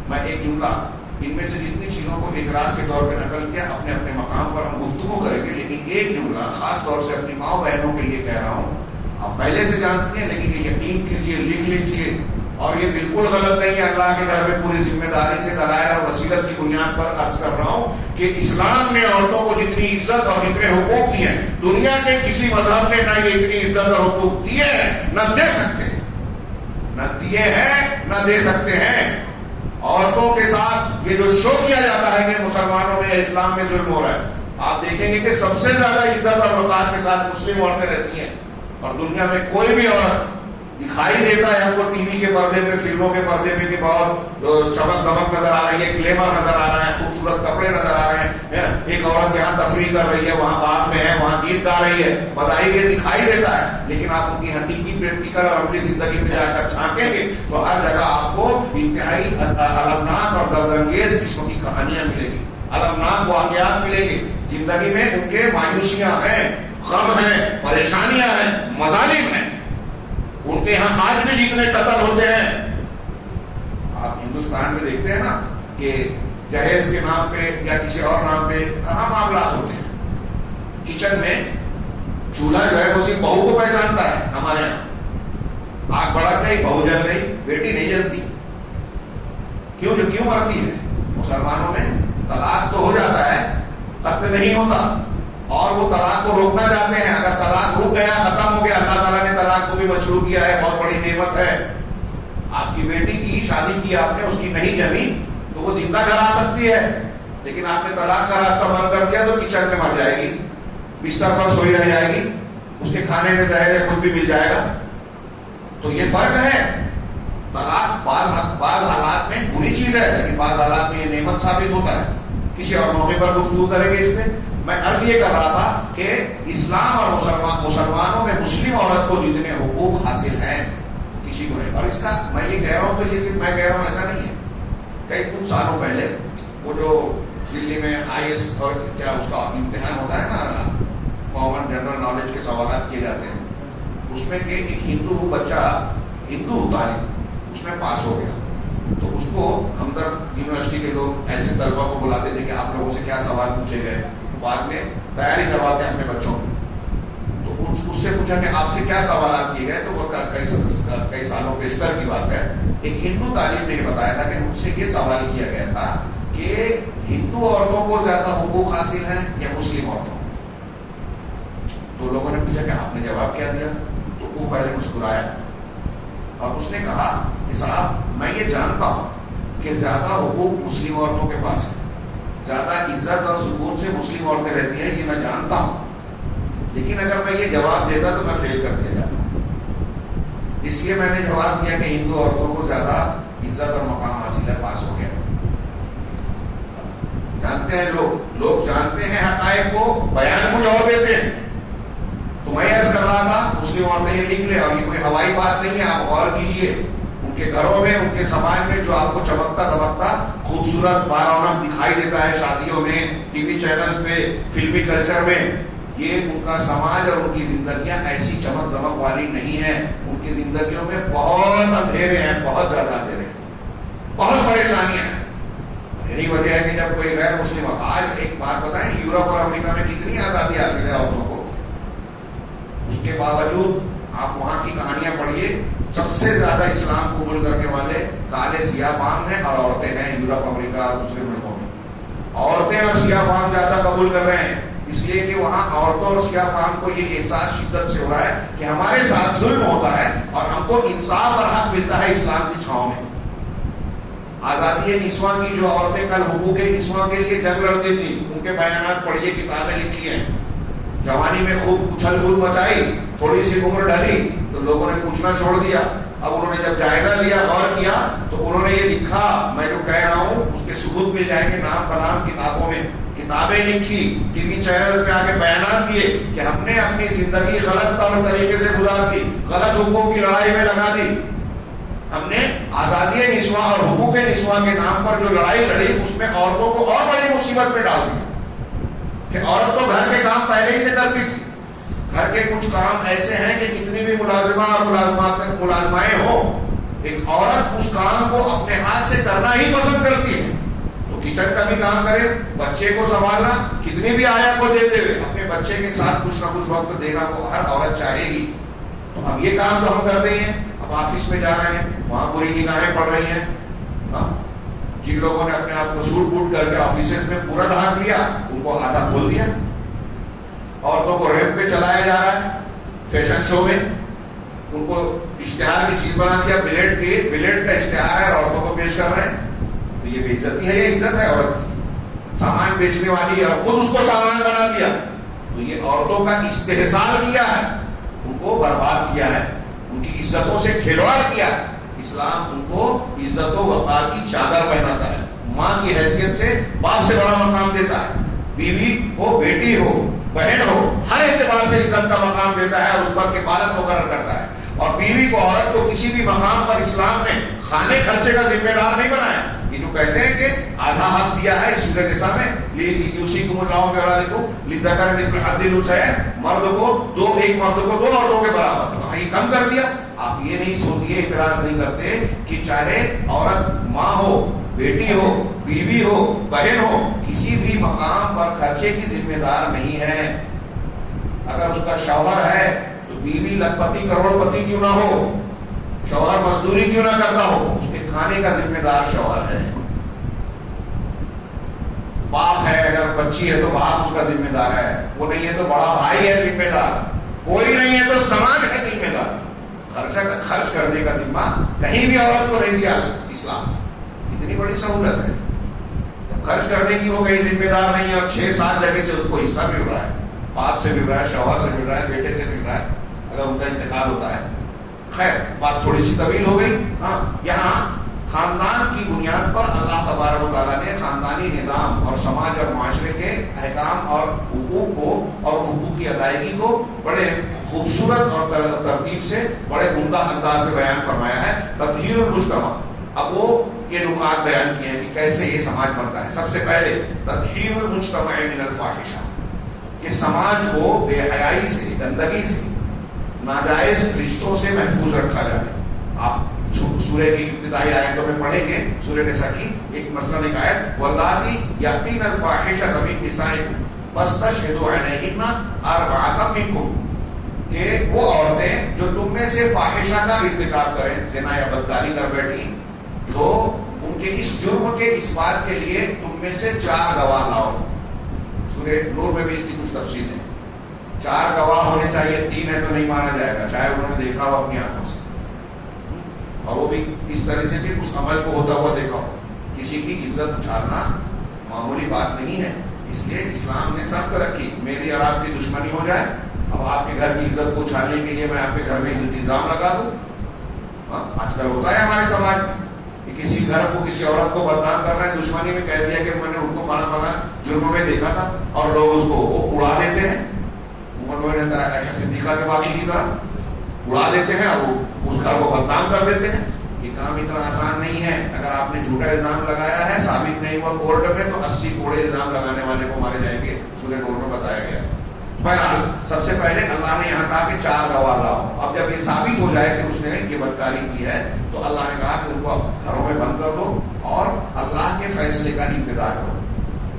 میں ایک جملہ ان میں سے جتنی چیزوں کو اعتراض کے طور پہ نقل کیا اپنے اپنے مقام پر ہم گفتگو کریں گے، لیکن ایک جملہ خاص طور سے اپنی ماں بہنوں کے لیے کہہ رہا ہوں. آپ پہلے سے جانتی ہیں لیکن یہ یقین کیجیے، لکھ لیجیے، اور یہ بالکل غلط نہیں ہے. اللہ کے گھر میں پوری ذمہ داری سے دلائل اور بصیرت کی بنیاد پر عرض کر رہا ہوں کہ اسلام نے عورتوں کو جتنی عزت اور جتنے حقوق دیے ہیں دنیا کے کسی مذہب نے نہ یہ اتنی عزت اور حقوق دیے ہیں نہ دے سکتے ہیں، نہ دیے ہیں نہ دے سکتے ہیں. عورتوں کے ساتھ یہ جو شو کیا جاتا ہے کہ مسلمانوں میں اسلام میں ظلم ہو رہا ہے، آپ دیکھیں گے کہ سب سے زیادہ عزت اور وقار کے ساتھ مسلم عورتیں رہتی ہیں. اور دنیا میں کوئی بھی عورت دکھائی دیتا ہے ہم کو ٹی وی کے پردے پہ، فلموں کے پردے پہ کہ بہت چمک دمک نظر آ رہی ہے، گلیمر نظر آ رہا ہے، خوبصورت کپڑے نظر آ رہے ہیں. ایک عورت یہاں تفریح کر رہی ہے، وہاں باغ میں ہے، وہاں گیت گا رہی ہے، بتائیے یہ دکھائی دیتا ہے. لیکن آپ ان کی حقیقی پریکٹیکل اور عملی زندگی میں جا کر جھانکیں گے تو ہر جگہ آپ کو انتہائی المناک اور درد انگیز قسم کی کہانیاں ملے گی، المناک واقعات ملیں گے. زندگی میں ان کے مایوسیاں ہیں، غم ہیں، پریشانیاں ہیں، مظالم ہیں. ان کے یہاں آج بھی جتنے قتل ہوتے ہیں آپ ہندوستان میں دیکھتے ہیں نا کہ جہیز کے نام پہ یا کسی اور نام پہ کہاں معاملات ہوتے ہیں. کچن میں چولہا جو ہے وہ صرف بہو کو پہچانتا ہے. ہمارے یہاں آگ بڑھک گئی، بہو جل گئی، بیٹی نہیں جلتی. کیوں مرتی ہے؟ مسلمانوں میں طلاق تو ہو جاتا ہے، قتل نہیں ہوتا. اور وہ طلاق کو روکنا چاہتے ہیں. اگر طلاق رک گیا، ختم ہو گیا، اللہ تعالیٰ نے طلاق کو بھی مشروع کیا ہے، بہت بڑی نعمت ہے. آپ کی بیٹی کی شادی کی آپ نے، اس کی نہیں جمی تو وہ زندہ کرا سکتی ہے، لیکن آپ نے طلاق کا راستہ بند کر دیا تو کچن میں مر جائے گی، بستر پر سوئی رہ جائے گی، اس کے کھانے میں زہر خود بھی مل جائے گا. تو یہ فرق ہے. طلاق بعض حالات میں بری چیز ہے لیکن بعض حالات میں یہ نعمت ثابت ہوتا ہے. کسی اور موقع پر گفتگو کریں گے اس میں. میں عرض یہ کر رہا تھا کہ اسلام اور مسلمانوں میں مسلم عورت کو جتنے حقوق حاصل ہیں کسی کو نہیں. اور اس کا میں یہ کہہ رہا ہوں تو یہ صرف میں کہہ رہا ہوں ایسا نہیں ہے. کچھ سالوں پہلے وہ جو دلی میں IAS اور کیا اس کا امتحان ہوتا ہے نا، کامن جنرل نالج کے سوالات کیے جاتے ہیں، اس میں کہ ایک ہندو بچہ، ہندو طالب اس میں پاس ہو گیا. تو اس کو ہمدرد یونیورسٹی کے لوگ ایسے طلبا کو بلاتے تھے کہ آپ لوگوں سے کیا سوال پوچھے گئے، بعد میں تیاری کرواتے ہیں اپنے بچوں کی. تو اس سے پوچھا کہ آپ سے کیا سوالات کیے گئے، تو وہ کئی سالوں بیشتر کی بات ہے، ایک ہندو طالب نے یہ بتایا تھا کہ ان سے یہ سوال کیا گیا تھا کہ ہندو عورتوں کو زیادہ حقوق حاصل ہیں یا مسلم عورتوں. تو لوگوں نے پوچھا کہ آپ نے جواب کیا دیا، تو وہ پہلے مسکرایا اور اس نے کہا کہ صاحب میں یہ جانتا ہوں کہ زیادہ حقوق مسلم عورتوں کے پاس ہے، زیادہ عزت اور سکون سے مسلم عورتیں رہتی ہیں، یہ میں جانتا ہوں، لیکن اگر میں یہ جواب دیتا تو میں فیل کر دیا جاتا. اس لیے میں نے جواب دیا کہ ہندو عورتوں کو زیادہ عزت اور مقام حاصل ہے، پاس ہو گیا. جانتے ہیں لوگ جانتے ہیں حقائق کو، بیان کچھ اور دیتے ہیں. تو میں عرض کر رہا تھا مسلم عورتیں یہ لکھ لیں، اور یہ کوئی ہوائی بات نہیں ہے، آپ غور کیجیے ان کے گھروں میں، ان کے سماج میں جو آپ کو چمکتا دمکتا خوبصورت بارونق دکھائی دیتا ہے شادیوں میں، ٹی وی چینلز پہ، فلمی کلچر میں، یہ ان کا سماج اور ان کی زندگیاں ایسی چمک دمک والی نہیں ہیں. ان کی زندگیوں میں بہت اندھیرے ہیں، بہت زیادہ اندھیرے ہیں، بہت پریشانیاں ہیں. یہی وجہ ہے کہ جب کوئی غیر مسلم، آج ایک بات بتائیں، یورپ اور امریکہ میں کتنی آزادی حاصل ہے عورتوں کو، اس کے باوجود آپ وہاں کی کہانیاں پڑھیے، سب سے زیادہ اسلام قبول کرنے والے کالے سیاہ فام ہیں اور عورتیں ہیں یورپ، امریکہ اور دوسرے ملکوں میں. عورتیں اور سیاہ فام زیادہ قبول کر رہے ہیں، اس لیے کہ وہاں عورتوں اور سیاہ فام کو یہ احساس شدت سے ہو رہا ہے کہ ہمارے ساتھ ظلم ہوتا ہے اور ہم کو انصاف اور حق ملتا ہے اسلام کی چھاؤں میں. آزادی نسواں کی جو عورتیں کل حقوق نسواں کے لیے جنگ لڑتی تھی، ان کے بیانات پڑھیے، کتابیں لکھی ہیں. جوانی میں خوب اچھل کود مچائی، تھوڑی سی عمر ڈلی تو لوگوں نے پوچھنا چھوڑ دیا اب انہوں نے جب جائزہ لیا، غور کیا، تو انہوں نے یہ لکھا، میں جو کہہ رہا ہوں اس کے ثبوت مل جائیں گے نام بنام کتابوں میں، کتابیں لکھی، ٹی وی چینلز میں آگے بیانات دیے کہ ہم نے اپنی زندگی غلط طور طریقے سے گزار دی، غلط حقوق کی لڑائی میں لگا دی، ہم نے آزادی نسواں اور حقوق نسواں کے نام پر جو لڑائی لڑی اس میں عورتوں کو اور بڑی مصیبت میں ڈال دیا کہ عورت تو گھر کے کام پہلے ہی سے کرتی تھی. گھر کے کچھ کام ایسے ہیں کہ کتنی بھی ملازمہ اور ملازمائیں ہوں، ایک عورت اس کام کو اپنے ہاتھ سے کرنا ہی پسند کرتی ہے. تو کچن کا بھی کام کرے، بچے کو سنبھالنا، کتنی بھی آیا کو دیتے ہوئے اپنے بچے کے ساتھ کچھ نہ کچھ وقت دینا کو ہر عورت چاہے گی. تو اب یہ کام تو ہم کرتے ہی ہیں. اب آفس میں جا رہے ہیں، وہاں بری نگاہیں پڑ رہی ہیں. جن لوگوں نے اپنے آپ کو سوٹ بوٹ کر کے آفیسز میں پورا ڈھانک لیا، ان کو آدھا کھول دیا. عورتوں کو ریمپ پہ چلایا جا رہا ہے فیشن شو میں، ان کو اشتہار کی چیز بنا دیا، بلیٹ کا اشتہار ہے، عورتوں کو پیش کر رہے ہیں. تو یہ بے عزتی ہے، یہ عزت ہے عورت کی؟ سامان بیچنے والی ہے اور خود اس کو سامان بنا دیا. تو یہ عورتوں کا استحصال کیا ہے، ان کو برباد کیا ہے، ان کی عزتوں سے کھلواڑ کیا ہے. اسلام ان کو عزت و وقار کی چادر پہناتا ہے، ماں کی حیثیت سے باپ سے بڑا مقام دیتا ہے، بیوی ہو، بیٹی ہو، بہن ہو، ہر اعتبار سے عزت کا مقام دیتا ہے، اس پر کفالت مقرر کرتا ہے. اور بیوی کو، عورت کو کسی بھی مقام پر اسلام نے کھانے خرچے کا ذمہ دار نہیں بنایا. یہ جو کہتے ہیں کہ آدھا حق دیا ہے سورۃ النساء میں، یوصیکم اللہ فی اولادکم للذکر مثل حظ الانثیین، مرد کو ایک مرد کو 2 عورتوں کے برابر. تو کہیں کم کر دیا. آپ یہ نہیں سوچیے، اعتراض نہیں کرتے کہ چاہے عورت ماں ہو، بیٹی ہو، بیوی ہو، بہن ہو، کسی بھی مقام پر خرچے کی ذمہ دار نہیں ہے. اگر اس کا شوہر ہے تو بیوی لکھپتی کروڑ پتی کیوں نہ ہو، شوہر مزدوری کیوں نہ کرتا ہو، اس کے کھانے کا ذمہ دار شوہر ہے. باپ ہے، اگر بچی ہے تو باپ اس کا ذمہ دار ہے، وہ نہیں ہے تو بڑا بھائی ہے ذمہ دار، کوئی نہیں ہے تو سماج ہے ذمہ دار. خرچ کرنے کا ذمہ کہیں بھی عورت کو نہیں دیا اسلام. اتنی بڑی سہولت ہے. خرچ کرنے کی وہ کہیں ذمہ دار نہیں ہے، اور 6-7 جگہ سے اس کو حصہ مل رہا ہے، باپ سے مل رہا ہے، شوہر سے مل رہا ہے، بیٹے سے مل رہا ہے اگر ان کا انتقال ہوتا ہے. خیر بات تھوڑی سی طویل ہو گئی. یہاں خاندان کی بنیاد پر اللہ تبارک و تعالیٰ نے خاندانی نظام اور سماج اور معاشرے کے احکام اور حقوق کو اور حقوق کی ادائیگی کو بڑے خوبصورت اور ترتیب سے بڑے عمدہ انداز میں بیان فرمایا ہے. تطہیر المجتمع، اب وہ یہ نکات بیان کیے ہیں کہ کیسے یہ سماج بنتا ہے. سب سے پہلے تطہیر المجتمع من الفاحشہ، کہ سماج کو بے حیائی سے، گندگی سے، ناجائز رشتوں سے محفوظ رکھا جائے. آپ سورہ کی ابتدائی آیتوں میں پڑھیں گے، سورہ نساء کی ایک مثلاً ایک آیت، واللاتی یاتین الفاحشۃ من نسائکم فاستشہدوا علیہن اربعۃ منکم، کہ وہ عورتیں جو تم میں سے فاحشہ کا ارتکاب کریں، زنا یا بدکاری کر بیٹھی، تو ان کے اس جرم کے اس بات کے لیے تم میں سے 4 گواہ لاؤ. سورہ نور میں بھی اس کی کچھ تفصیل ہے. 4 گواہ ہونے چاہیے، 3 ہے تو نہیں مانا جائے گا، چاہے انہوں نے دیکھا ہو اپنی آنکھوں سے، اور وہ بھی اس طرح سے کہ اس عمل کو ہوتا ہوا دیکھا ہو. کسی کی عزت اچھالنا معمولی بات نہیں ہے، اس لیے اسلام نے سخت رکھی. میری اور آپ کی دشمنی ہو جائے، اب آپ کے گھر کی عزت کو اچھالنے کے لیے میں آپ کے گھر میں الزام لگا دوں. آج کل ہوتا ہے ہمارے سماج میں کہ کسی گھر کو، کسی عورت کو بدنام کرنا ہے، دشمنی میں کہہ دیا کہ میں نے ان کو فلاں فلاں جرم میں دیکھا تھا، اور لوگ اس کو اڑا دیتے ہیں. انہوں نے عائشہ صدیقہ کے واقعے کی طرح اڑا دیتے ہیں اور وہ اس گھر کو بدنام کر دیتے ہیں. یہ کام اتنا آسان نہیں ہے. اگر آپ نے جھوٹا الزام لگایا ہے، ثابت نہیں ہوا کورٹ میں، تو 80 کوڑے الزام لگانے والے کو مارے جائیں گے، سورہ نور میں بتایا گیا. بہرحال سب سے پہلے اللہ نے یہاں کہا کہ 4 گواہ لاؤ. اب جب یہ ثابت ہو جائے کہ اس نے یہ بدکاری کی ہے، تو اللہ نے کہا کہ ان کو گھروں میں بند کر دو اور اللہ کے فیصلے کا انتظار کرو.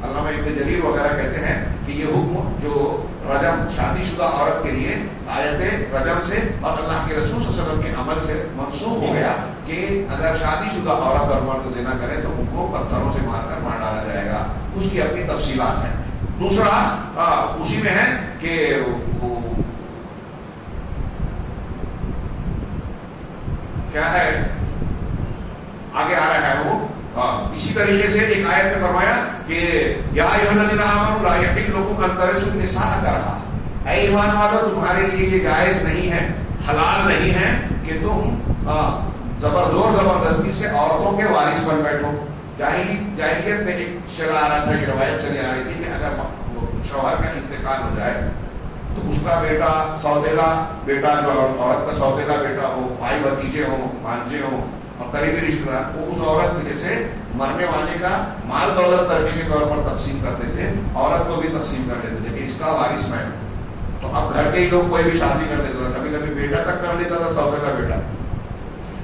علامہ ابن جریر وغیرہ کہتے ہیں کہ یہ حکم جو رجم، شادی شدہ عورت کے لیے آیت رجم سے اور اللہ کے رسول صلی اللہ علیہ وسلم کے عمل سے منسوخ ہو گیا کہ اگر شادی شدہ عورت اور مرد زنا کرے تو ان کو پتھروں سے مار کر ڈالا جائے گا. اس کی اپنی تفصیلات ہیں. دوسرا اسی میں ہے کہ کیا ہے، آگے آ رہا ہے وہ اسی طریقے سے ایک آیت میں فرمایا کہ یا ایھا الذین آمنوا لا یحل لکم ان ترثوا النساء کرہا، اے ایمان والو تمہارے لیے یہ جائز نہیں ہے، حلال نہیں ہے کہ تم زبردستی سے عورتوں کے وارث بن بیٹھو. جاہلیت میں ایک چلا آ رہا تھا، یہ روایت چلی آ رہی تھی کہ اگر شوہر کا انتقال ہو جائے تو اس کا بیٹا، سوتیلا بیٹا، جو عورت کا سوتیلا بیٹا ہو، بھائی بھتیجے ہوں، بھانجے ہوں اور قریبی رشتے دار، وہ اس عورت کی جیسے مرنے والے کا مال دولت ترکے کے طور پر تقسیم کرتے تھے، عورت کو بھی تقسیم کر دیتے تھے کہ اس کا وارث میں. تو اب گھر کے ہی لوگ کوئی بھی شادی کر لیتا تھا، کبھی کبھی بیٹا تک کر لیتا تھا، سوتیلا بیٹا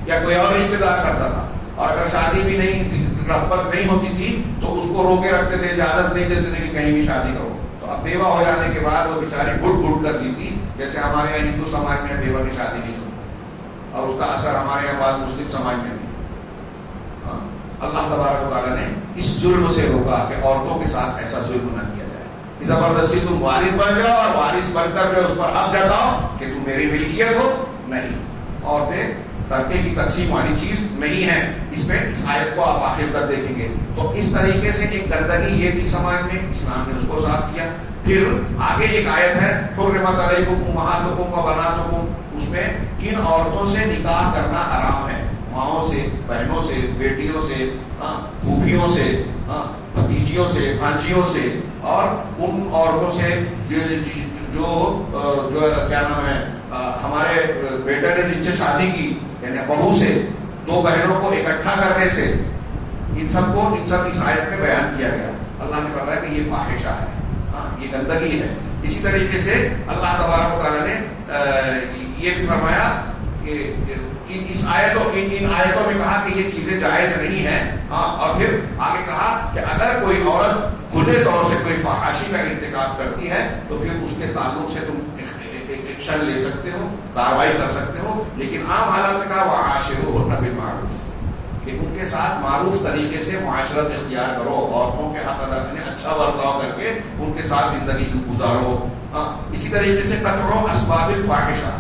یا کوئی اور رشتے دار کرتا تھا. اور اگر شادی بھی نہیں، رغبت نہیں ہوتی تھی تو اس کو روکے رکھتے تھے، اجازت نہیں دیتے تھے کہ کہیں بھی شادی کرو. تو اب بیوہ ہو جانے کے بعد وہ بیچاری گھٹ گھٹ کر جیتی، جیسے ہمارے یہاں ہندو سماج میں بیوہ کی شادی نہیں ہوتی اور اس کا اثر ہمارے یہاں بعض مسلم سماج میں بھی. اللہ تبارک و تعالیٰ نے اس ظلم سے روکا کہ عورتوں کے ساتھ ایسا ظلم نہ کیا جائے کہ زبردستی تم وارث بن جاؤ اور وارث بن کر جو اس پر حق جتاؤ کہ تم میری ملکیت ہو. نہیں، عورتیں ترکے کی تقسیم والی چیز نہیں ہے. اس میں اس آیت کو آپ آخر تک دیکھیں گے. تو اس طریقے سے ایک گندگی یہ تھی سماج میں، اسلام نے اس کو صاف کیا. پھر آگے ایک آیت ہے حرمت علیکم امہاتکم و بناتکم، اس میں کن عورتوں سے نکاح کرنا حرام ہے، ماؤں سے، بہنوں سے، بیٹیوں سے، پھوپھیوں سے، بھتیجیوں سے، بھانجیوں سے، اور ان عورتوں سے جو کیا نام ہے ہمارے بیٹے نے جن سے شادی کی، یعنی بہو سے، دو بہنوں کو اکٹھا کرنے سے، ان سب اس آیت میں بیان کیا گیا. اللہ نے بتایا کہ یہ فاحشہ ہے، یہ گندگی ہے. اسی طریقے سے اللہ تبارک و تعالیٰ نے یہ بھی فرمایا کہ ان آیتوں میں کہا کہ یہ چیزیں جائز نہیں ہیں. اور پھر آگے کہا کہ اگر کوئی عورت کھلے طور سے کوئی فحاشی کا ارتکاب کرتی ہے تو پھر اس کے تعلق سے تم ایکشن لے سکتے ہو، کاروائی کر سکتے ہو. لیکن عام حالات میں کہا وعاشروہن بالمعروف، کہ ان کے ساتھ معروف طریقے سے معاشرت اختیار کرو، عورتوں کے حق ادا کرنے، اچھا برتاؤ کر کے ان کے ساتھ زندگی گزارو. اسی طریقے سے قطع اسباب الفاحشہ،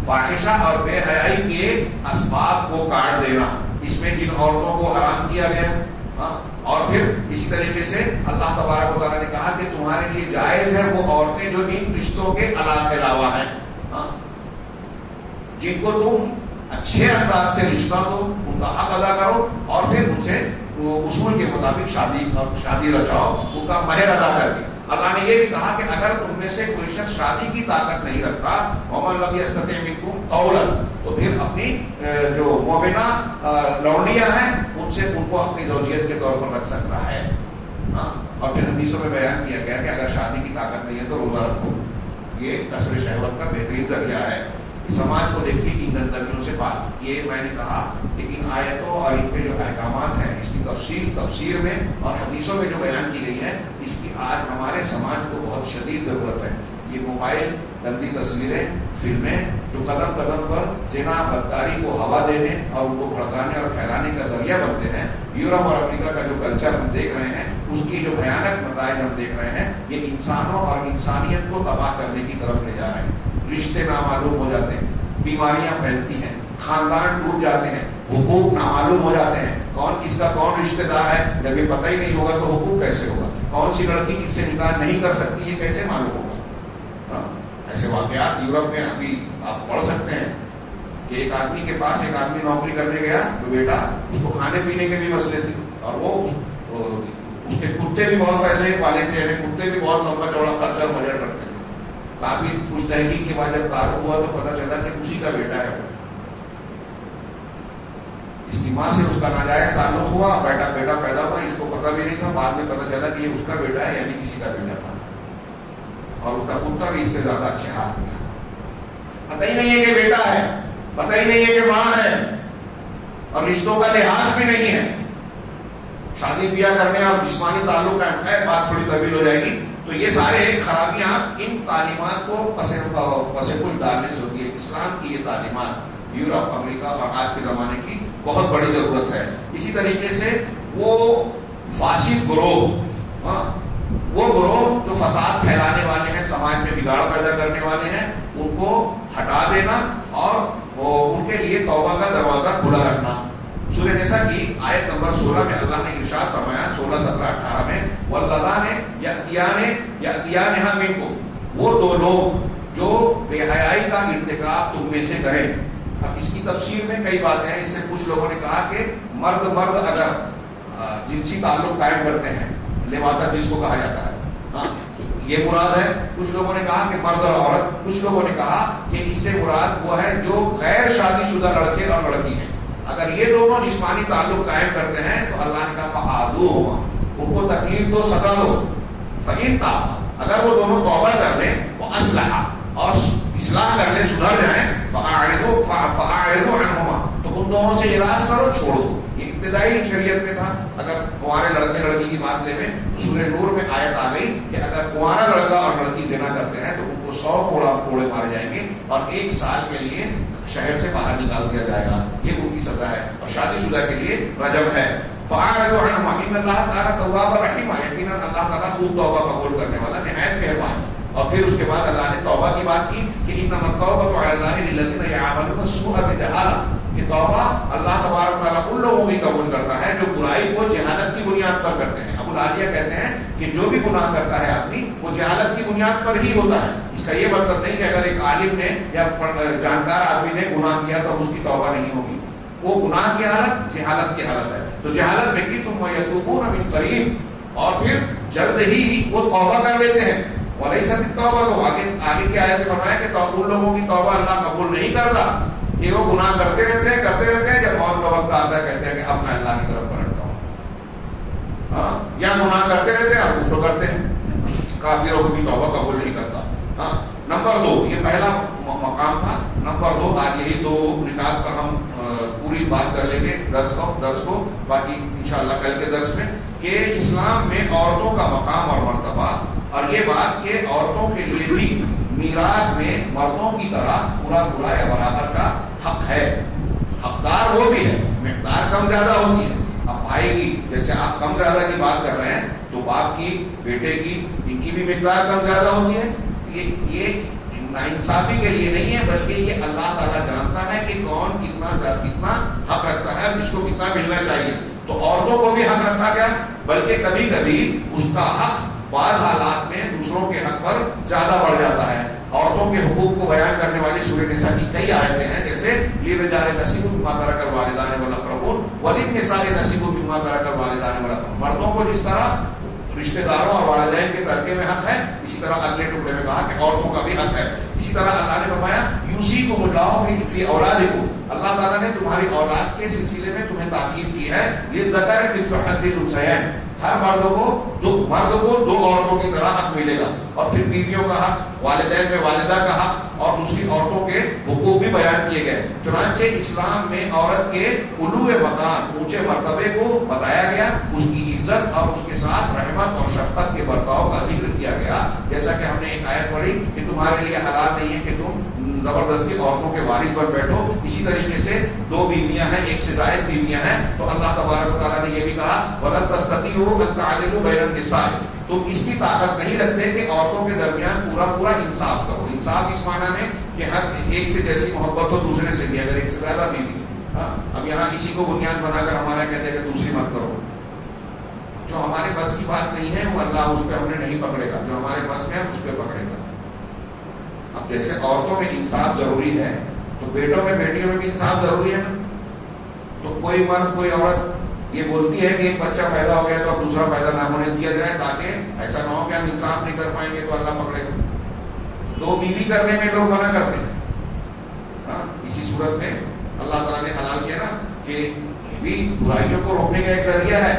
فاحشہ اور بے حیائی کے اسباب کو کاٹ دینا، اس میں جن عورتوں کو حرام کیا گیا. اور پھر اسی طریقے سے اللہ تبارک و تعالیٰ نے کہا کہ تمہارے لیے جائز ہے وہ عورتیں جو ان رشتوں کے علاوہ ہیں، جن کو تم اچھے انداز سے رشتہ دو، ان کا حق ادا کرو اور پھر ان سے اصول کے مطابق شادی رچاؤ، ان کا مہر ادا کر کے. اللہ نے یہ بھی کہا کہ اگر تم میں سے کوئی شخص شادی کی طاقت نہیں رکھتا، وَمَن لَمْ يَسْتَطِعْ مِنكُمْ طَوْلًا، تو پھر اپنی جو مومنہ لونڈیاں ہیں ان کو اپنی زوجیت کے طور پر رکھ سکتا ہے. اور پھر حدیثوں میں بیان کیا گیا کہ اگر شادی کی طاقت نہیں ہے تو روزہ رکھو، یہ کسر شہوت کا بہترین ذریعہ ہے. سماج کو دیکھیے ان گندگیوں سے بات. یہ میں نے کہا کہ ان آیتوں اور ان کے جو احکامات ہیں، اس کی تفسیر میں اور حدیثوں میں جو بیان کی گئی ہے، اس کی آج ہمارے سماج کو بہت شدید ضرورت ہے. یہ موبائل، گندی تصویریں، فلمیں جو قدم قدم پر زنا، بدکاری کو ہوا دینے اور ان کو بھڑکانے اور پھیلانے کا ذریعہ بنتے ہیں. یورپ اور امریکہ کا جو کلچر ہم دیکھ رہے ہیں، اس کی جو بھیانک نتائج ہم دیکھ رہے ہیں، یہ انسانوں اور انسانیت کو تباہ کرنے کی طرف لے جا رہے ہیں. رشتے نامعلوم ہو جاتے ہیں، بیماریاں پھیلتی ہیں، خاندان ٹوٹ جاتے ہیں، حقوق نامعلوم ہو جاتے ہیں. کون کس کا کون رشتے دار ہے جب یہ پتہ ہی نہیں ہوگا تو حقوق کیسے ہوگا؟ کون سی لڑکی کس سے نکاح نہیں کر سکتی یہ کیسے معلوم ہوگا؟ ایسے واقعات یورپ میں ابھی آپ پڑھ سکتے ہیں کہ ایک آدمی کے پاس ایک آدمی نوکری کرنے گیا تو بیٹا اس کو کھانے پینے کے بھی مسئلے تھے اور وہ اس کے کتے بھی بہت پیسے والے تھے، یعنی کتے بھی بہت لمبا چوڑا خرچہ اور بجٹ رکھتے تھے. کافی کچھ تحقیق کے بعد جب تعارف ہوا تو پتہ چلا کہ اسی کا بیٹا ہے. اس کی ماں سے اس کا ناجائز تعلق ہوا، بیٹا پیدا ہوا، اس کو پتہ بھی نہیں تھا. بعد میں پتہ چلا کہ یہ اس کا بیٹا ہے، یعنی کسی کا بیٹا تھا. اور اس کا کتا بھی اس سے زیادہ اچھے ہاتھ میں تھا. پتہ ہی نہیں ہے کہ بیٹا ہے، پتہ ہی نہیں ہے کہ ماں ہے، اور رشتوں کا لحاظ بھی نہیں ہے. شادی بیاہ کرنے اور جسمانی تعلق کا خیر بات تھوڑی طویل ہو جائے گی. تو یہ سارے خرابیاں ان تعلیمات کو پس پش ڈالنے سے ہوتی ہے. اسلام کی یہ تعلیمات یورپ، امریکہ اور آج کے زمانے کی بہت بڑی ضرورت ہے. اسی طریقے سے وہ فاسد گروہ جو فساد پھیلانے والے ہیں، سماج میں بگاڑ پیدا کرنے والے ہیں، ان کو ہٹا دینا اور ان کے لیے توبہ کا دروازہ کھلا رکھنا. سورہ نساء کی آیت نمبر 16 میں اللہ نے ارشاد فرمایا، 16، 17، 18 میں واللذان یأتیانها منکم، وہ دو لوگ جو بے حیائی کا ارتکاب تم میں سے کریں. اب اس کی تفسیر میں کئی باتیں ہیں. اس سے کچھ لوگوں نے کہا کہ مرد اگر جنسی تعلق قائم کرتے ہیں، لواطت جس کو کہا جاتا ہے، ہاں یہ مراد ہے. کچھ لوگوں نے کہا کہ مرد اور عورت. کچھ لوگوں نے کہا کہ اس سے مراد وہ ہے جو غیر شادی شدہ لڑکے اور لڑکی ہیں. اگر یہ دونوں جسمانی تعلق قائم کرتے ہیں تو اللہ نے کہا فَآذُوهُمَا، ان کو تکلیف دو، سزا دو. فَإِن تَابَا، اگر وہ دونوں توبہ کر لیں، وَأَصْلَحَا، اور اصلاح کر لیں، سدھر جائیں، فَأَعْرِضُوا عَنْهُمَا، تو ان دونوں سے اعراض کرو، چھوڑ دو. یہ ابتدائی شریعت میں تھا. اگر کنوارے لڑکے لڑکی کی بات لے میں تو سورہ نور میں آیت آ گئی کہ اگر کنوارا لڑکا اور لڑکی زنا کرتے ہیں تو ان کو 100 کوڑے مارے جائیں گے اور 1 سال کے لیے شہر سے باہر نکال دیا جائے گا. یہ ان کی سزا ہے. اور شادی شدہ کے لیے رجم ہے. فَأَعْرِضُوا عَنْهُمَا إِنَّ اللَّهَ كَانَ تَوَّابًا رَحِيمًا، یقیناً اللہ تعالیٰ خوب توبہ قبول کرنے والا، نہایت مہربان. اور پھر اس کے بعد اللہ نے توبہ کی بات کی کہ إِنَّمَا التَّوْبَةُ عَلَى اللَّهِ لِلَّذِينَ يَعْمَلُونَ السُّوءَ بِجَهَالَةٍ، کہ توبہ اللہ تبارک و تعالیٰ ان لوگوں کی قبول کرتا ہے جو برائی کو جہالت کی بنیاد پر کرتے ہیں. ابو العالیہ کہتے ہیں کہ جو بھی گناہ کرتا ہے آدمی وہ جہالت کی بنیاد پر ہی ہوتا ہے. اس کا یہ مطلب نہیں کہ اگر ایک عالم نے یا جانکار آدمی نے گناہ کیا تو اس کی توبہ نہیں ہوگی. وہ گناہ کی حالت جہالت کی حالت ہے. تو جہالت میں کی ثم یتوبون من قریب، اور پھر جلد ہی وہ توبہ کر لیتے ہیں. ولیست التوبہ، تو آگے کی آیت میں فرمایا کہ ان لوگوں کی توبہ اللہ قبول نہیں کرتا کہ وہ گناہ کرتے رہتے ہیں، جب موت کا وقت آتا ہے کہتے ہیں کہ اب میں اللہ کی طرف پلٹتا ہوں. ہاں، یا گناہ کرتے رہتے ہیں اور کفر کرتے ہیں. کافروں کی توبہ قبول نہیں کرتا. ہاں. نمبر 2، یہ پہلا مقام تھا. نمبر 2، آج یہی 2 نکات پر ہم پوری بات کر لیں گے درس کو باقی انشاءاللہ کل کے درس میں، کہ اسلام میں عورتوں کا مقام اور مرتبہ، اور یہ بات کہ عورتوں کے لیے بھی میراث میں مردوں کی طرح پورا یا برابر کا حق ہے. حقدار وہ بھی ہے، مقدار کم زیادہ ہوتی ہے. اب بھائی کی جیسے آپ کم زیادہ کی بات کر رہے ہیں تو باپ کی، بیٹے کی، ان کی بھی مقدار کم زیادہ ہوتی ہے. یہ ناانصافی کے لیے نہیں ہے، بلکہ یہ اللہ تعالیٰ جانتا ہے کہ کون کتنا حق رکھتا ہے، جس کو کتنا ملنا چاہیے. تو عورتوں کو بھی حق رکھا گیا، بلکہ کبھی کبھی اس کا حق بعض حالات میں دوسروں کے حق پر زیادہ بڑھ جاتا ہے. عورتوں کے حقوق کو بیان کرنے والی سورہ نساء کی کئی آیتیں ہیں، جیسے لِلرِّجَالِ نَصِیبٌ مِّمَّا تَرَکَ الْوَالِدَانِ وَالْأَقْرَبُونَ وَلِلنِّسَاءِ نَصِیبٌ مِّمَّا تَرَکَ الْوَالِدَانِ وَالْأَقْرَبُونَ. مردوں کو جس طرح رشتہ داروں اور والدین کے ترکے میں حق ہے، اسی طرح اگلے ٹکڑے میں کہا کہ عورتوں کا بھی حق ہے. اسی طرح اللہ نے فرمایا یوصیکم اللہ فی اولادکم، اللہ تعالیٰ نے تمہاری اولاد کے سلسلے میں تمہیں تاکید کی ہے. للذکر مثل حظ الانثیین، ہر مرد کو 2 عورتوں کی طرح حق ملے گا. اور پھر بیویوں کا حق، والدین میں والدہ کا حق اور دوسری عورتوں کے حقوق بھی بیان کیے گئے. چنانچہ اسلام میں عورت کے علو مقام، اونچے مرتبے کو بتایا گیا، اس کی عزت اور اس کے ساتھ رحمت اور شفقت کے برتاؤ کا ذکر کیا گیا. جیسا کہ ہم نے ایک آیت پڑھی کہ تمہارے لیے حلال نہیں ہے کہ تم زبردستی عورتوں کے وارث بن بیٹھو. اسی طریقے سے 2 بیویاں ہیں، 1 سے زائد بیویاں ہیں، تو اللہ تبارک و تعالیٰ نے یہ بھی کہا وَلَن تَسْتَطِيعُوا أَن تَعْدِلُوا بَيْنَ النِّسَاءِ، تم اس کی طاقت نہیں رکھتے کہ عورتوں کے درمیان پورا انصاف کرو. انصاف اس معنی میں کہ ہر ایک سے جیسی محبت ہو دوسرے سے بھی، اگر 1 سے زیادہ بیوی. اب یہاں اسی کو بنیاد بنا کر ہمارا کہتے ہیں کہ دوسری مت کرو. جو ہمارے بس کی بات نہیں ہے وہ اللہ اس پہ ہم نے نہیں پکڑے گا، جو ہمارے بس میں ہے اس پہ پکڑے گا. اب جیسے عورتوں میں انصاف ضروری ہے تو بیٹوں میں بیٹیوں میں بھی انصاف ضروری ہے نا. تو کوئی مرد کوئی عورت یہ بولتی ہے کہ ایک بچہ پیدا ہو گیا تو اب دوسرا پیدا نہ ہونے دیا جائے، تاکہ ایسا نہ ہو کہ ہم انصاف نہیں کر پائیں گے تو اللہ پکڑے گا. 2 بیوی کرنے میں لوگ منع کرتے ہیں. اسی صورت میں اللہ تعالیٰ نے حلال کیا نا کہ یہ بھی برائیوں کو روکنے کا ایک ذریعہ ہے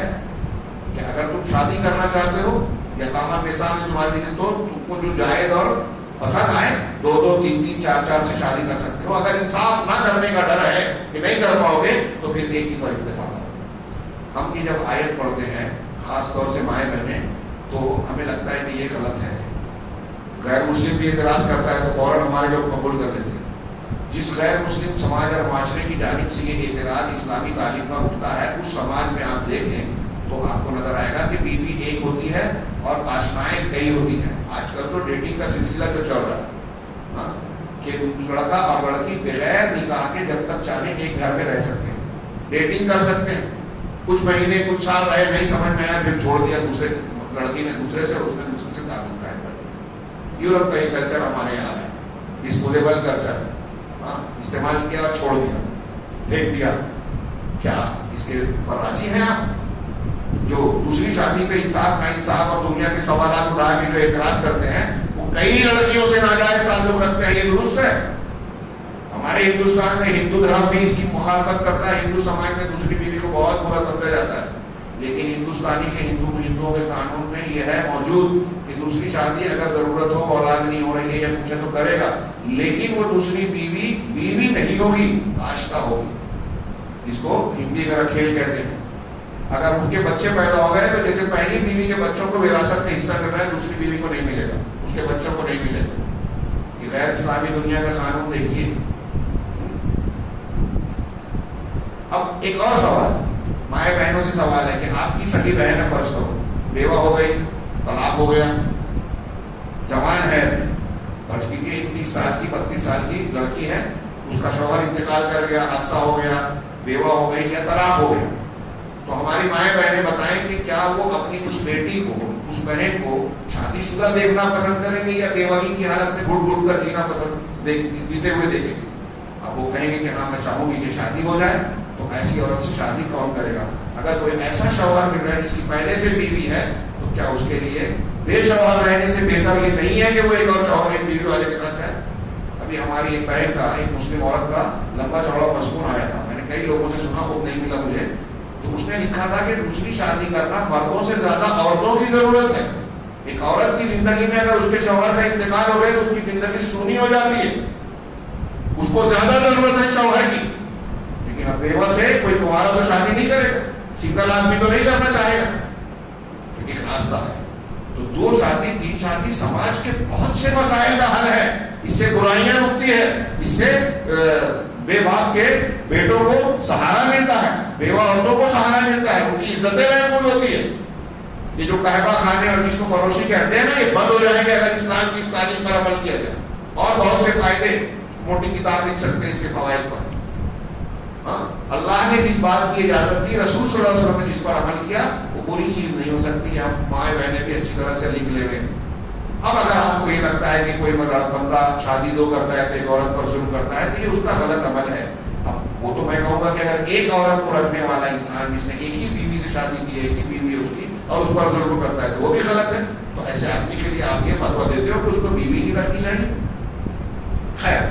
کہ اگر تم شادی کرنا چاہتے ہو یا تمام نظام میں تمہارے لیے تو تم کو جو جائز اور پسند آئے 2 3 4 سے شادی کر سکتے ہو. اگر انصاف نہ کرنے کا ڈر ہے کہ نہیں کر پاؤ گے تو پھر ایک ہی پر اتفاق کرو. ہم یہ جب آیت پڑھتے ہیں خاص طور سے مائیں بہنیں تو ہمیں لگتا ہے کہ یہ غلط ہے. غیر مسلم بھی اعتراض کرتا ہے تو فوراً ہمارے لوگ قبول کر لیتے ہیں. جس غیر مسلم سماج اور معاشرے کی جانب سے یہ اعتراض اسلامی تعلیم پر اٹھتا ہے، اس سماج میں آپ دیکھیں تو آپ کو نظر آئے گا کہ بیوی ایک ہوتی ہے اور آشنائیں کئی ہوتی ہیں. آج کل تو ڈیٹنگ کا سلسلہ جو چل رہا ہے کہ لڑکا اور لڑکی بغیر نکاح کے جب تک چاہیں ایک گھر میں رہ سکتے ہیں، ڈیٹنگ کر سکتے ہیں. کچھ مہینے کچھ سال رہے، نہیں سمجھ میں آیا پھر چھوڑ دیا، دوسرے لڑکی نے دوسرے سے، اس نے دوسرے سے تعلق قائم کر دیا. یورپ کا یہ کلچر ہمارے یہاں ہے، ڈسپوزیبل کلچر. استعمال کیا اور چھوڑ دیا, پھینک دیا. کیا اس کے پر راضی ہیں آپ؟ جو دوسری شادی پہ انصاف نا انصاف اور دنیا کے سوالات اٹھا کے جو اعتراض کرتے ہیں, وہ کئی لڑکیوں سے ناجائز تعلق رکھتے ہیں, یہ درست ہے؟ ہمارے ہندوستان میں ہندو دھرم بھی اس کی مخالفت کرتا ہے, ہندو سماج میں دوسری بیوی کو بہت برا سمجھا جاتا ہے, لیکن ہندوستانی کے ہندوؤں کے قانون میں یہ ہے موجود کہ دوسری شادی اگر ضرورت ہو, اولاد نہیں ہو رہی ہے یا کچھ ہے تو کرے گا, لیکن وہ دوسری بیوی نہیں ہوگی, آشنا ہوگی, جس کو ہندی میں رکھیل کہتے ہیں. اگر ان کے بچے پیدا ہو گئے تو جیسے پہلی بیوی کے بچوں کو وراثت میں حصہ مل رہا ہے, دوسری بیوی کو نہیں ملے گا, اس کے بچوں کو نہیں ملے گا. یہ غیر اسلامی دنیا کا قانون دیکھیے. اب ایک اور سوال, مائیں بہنوں سے سوال ہے کہ آپ کی سگی بہن ہے, فرض کرو بیوہ ہو گئی, طلاق ہو گیا, جوان ہے, فرض کیجیے 30 سال کی 32 سال کی لڑکی ہے, اس کا شوہر انتقال کر گیا, حادثہ ہو گیا, بیوہ ہو گئی یا طلاق ہو گیا, تو ہماری مائیں بہنیں بتائیں کہ کیا وہ اپنی اس بیٹی کو, اس بہن کو شادی شدہ دیکھنا پسند کریں گے یا بیوہی کی حالت میں گھٹ گھٹ کر جینا پسند جیتے ہوئے دیکھیں گے؟ اب وہ کہیں گے کہ ہاں میں چاہوں گی کہ شادی ہو جائے, تو ایسی عورت سے شادی کون کرے گا؟ اگر کوئی ایسا شوہر مل رہا ہے جس کی پہلے سے بیوی ہے, تو کیا اس کے لیے بے شوہر رہنے سے بہتر یہ نہیں ہے کہ وہ ایک اور شوہر ایک بیوی والے کے ساتھ رہے؟ ابھی ہماری ایک بہن کا, ایک مسلم عورت کا لمبا چوڑا مضمون آیا تھا, میں نے کئی لوگوں سے سنا, خوب نہیں ملا مجھے, تو اس نے لکھا تھا کہ دوسری شادی کرنا مردوں سے زیادہ عورتوں کی ضرورت ہے. ایک عورت کی زندگی میں اگر اس کے شوہر کا انتقال ہو گئے تو اس کی زندگی سونی ہو جاتی ہے, اس کو زیادہ ضرورت ہے شوہر کی. لیکن اب بیوہ سے کوئی کنوارا تو شادی نہیں کرے گا, سنگل آدمی تو نہیں کرنا چاہے گا, کیونکہ ایک راستہ ہے. تو 2 شادی 3 شادی سماج کے بہت سے مسائل کا حل ہے, اس سے برائیاں رکتی ہے, اس سے بے باپ کے بیٹوں کو سہارا ملتا ہے, بیوہ عورتوں کو سہارا ملتا ہے, ان کی عزتیں محفوظ ہوتی ہے. یہ جو قہوہ خانے اور جس کو فروشی کہتے ہیں نا, یہ بند ہو جائیں گے اگر اسلام کی اس تعلیم پر عمل کیا جائے. اور بہت سے فائدے, موٹی کتاب لکھ سکتے ہیں اس کے فوائد پر. اللہ نے جس بات کی اجازت دی, رسول صلی اللہ علیہ وسلم نے جس پر عمل کیا, وہ بری چیز نہیں ہو سکتی. ہم مائیں بہنیں بھی اچھی طرح سے لکھ لے گئے. اب اگر آپ کو یہ لگتا ہے کہ کوئی بندہ شادی 2 کرتا ہے تو ایک عورت پر ظلم کرتا ہے, تو یہ اس کا غلط عمل ہے. اب وہ تو میں کہوں گا کہ اگر ایک عورت کو رکھنے والا انسان جس نے ایک ہی بیوی سے شادی کی ہے, ایک ہی بیوی ہے اس کی, اور اس پر ظلم کرتا ہے تو وہ بھی غلط ہے. تو ایسے آدمی کے لیے آپ یہ فتویٰ دیتے ہو کہ اس کو بیوی نہیں رکھنی چاہیے. خیر,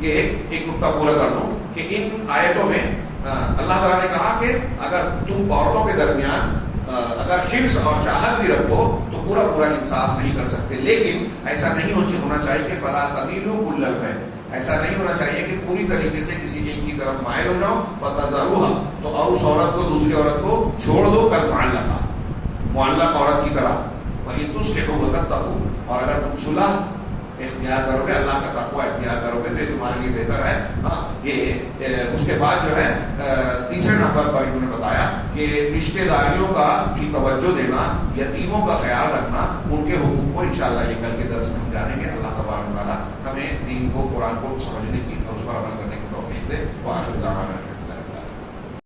یہ ایک نقطہ پورا کر دوں کہ ان آیتوں میں اللہ تعالیٰ نے کہا کہ اگر تم عورتوں کے درمیان اگر حرص اور چاہت بھی رکھو تو پورا انصاف نہیں کر سکتے. لیکن ایسا نہیں ہونا چاہیے کہ فلا تمیلوا کل المیل, ایسا نہیں ہونا چاہیے کہ پوری طریقے سے کسی ایک کی طرف مائل ہو جاؤ. فتذروها, تو اور اس عورت کو دوسری عورت کو چھوڑ دو, کالمعلقہ, معلق عورت کی طرح. وَإِن تُصْلِحُوا وَتَتَّقُوا, اور اگر تم صلح اختیار کرو گے, اللہ کا تقوی اختیار کرو گے, تو یہ تمہارے لیے بہتر ہے. یہ اس کے بعد جو ہے تیسرے نمبر پر انہوں نے بتایا کہ رشتہ داریوں کا کی توجہ دینا, یتیموں کا خیال رکھنا, ان کے حقوق کو انشاءاللہ یہ کل کے درس میں ہم جانیں گے. اللہ تبارک و تعالیٰ ہمیں دین کو, قرآن کو سمجھنے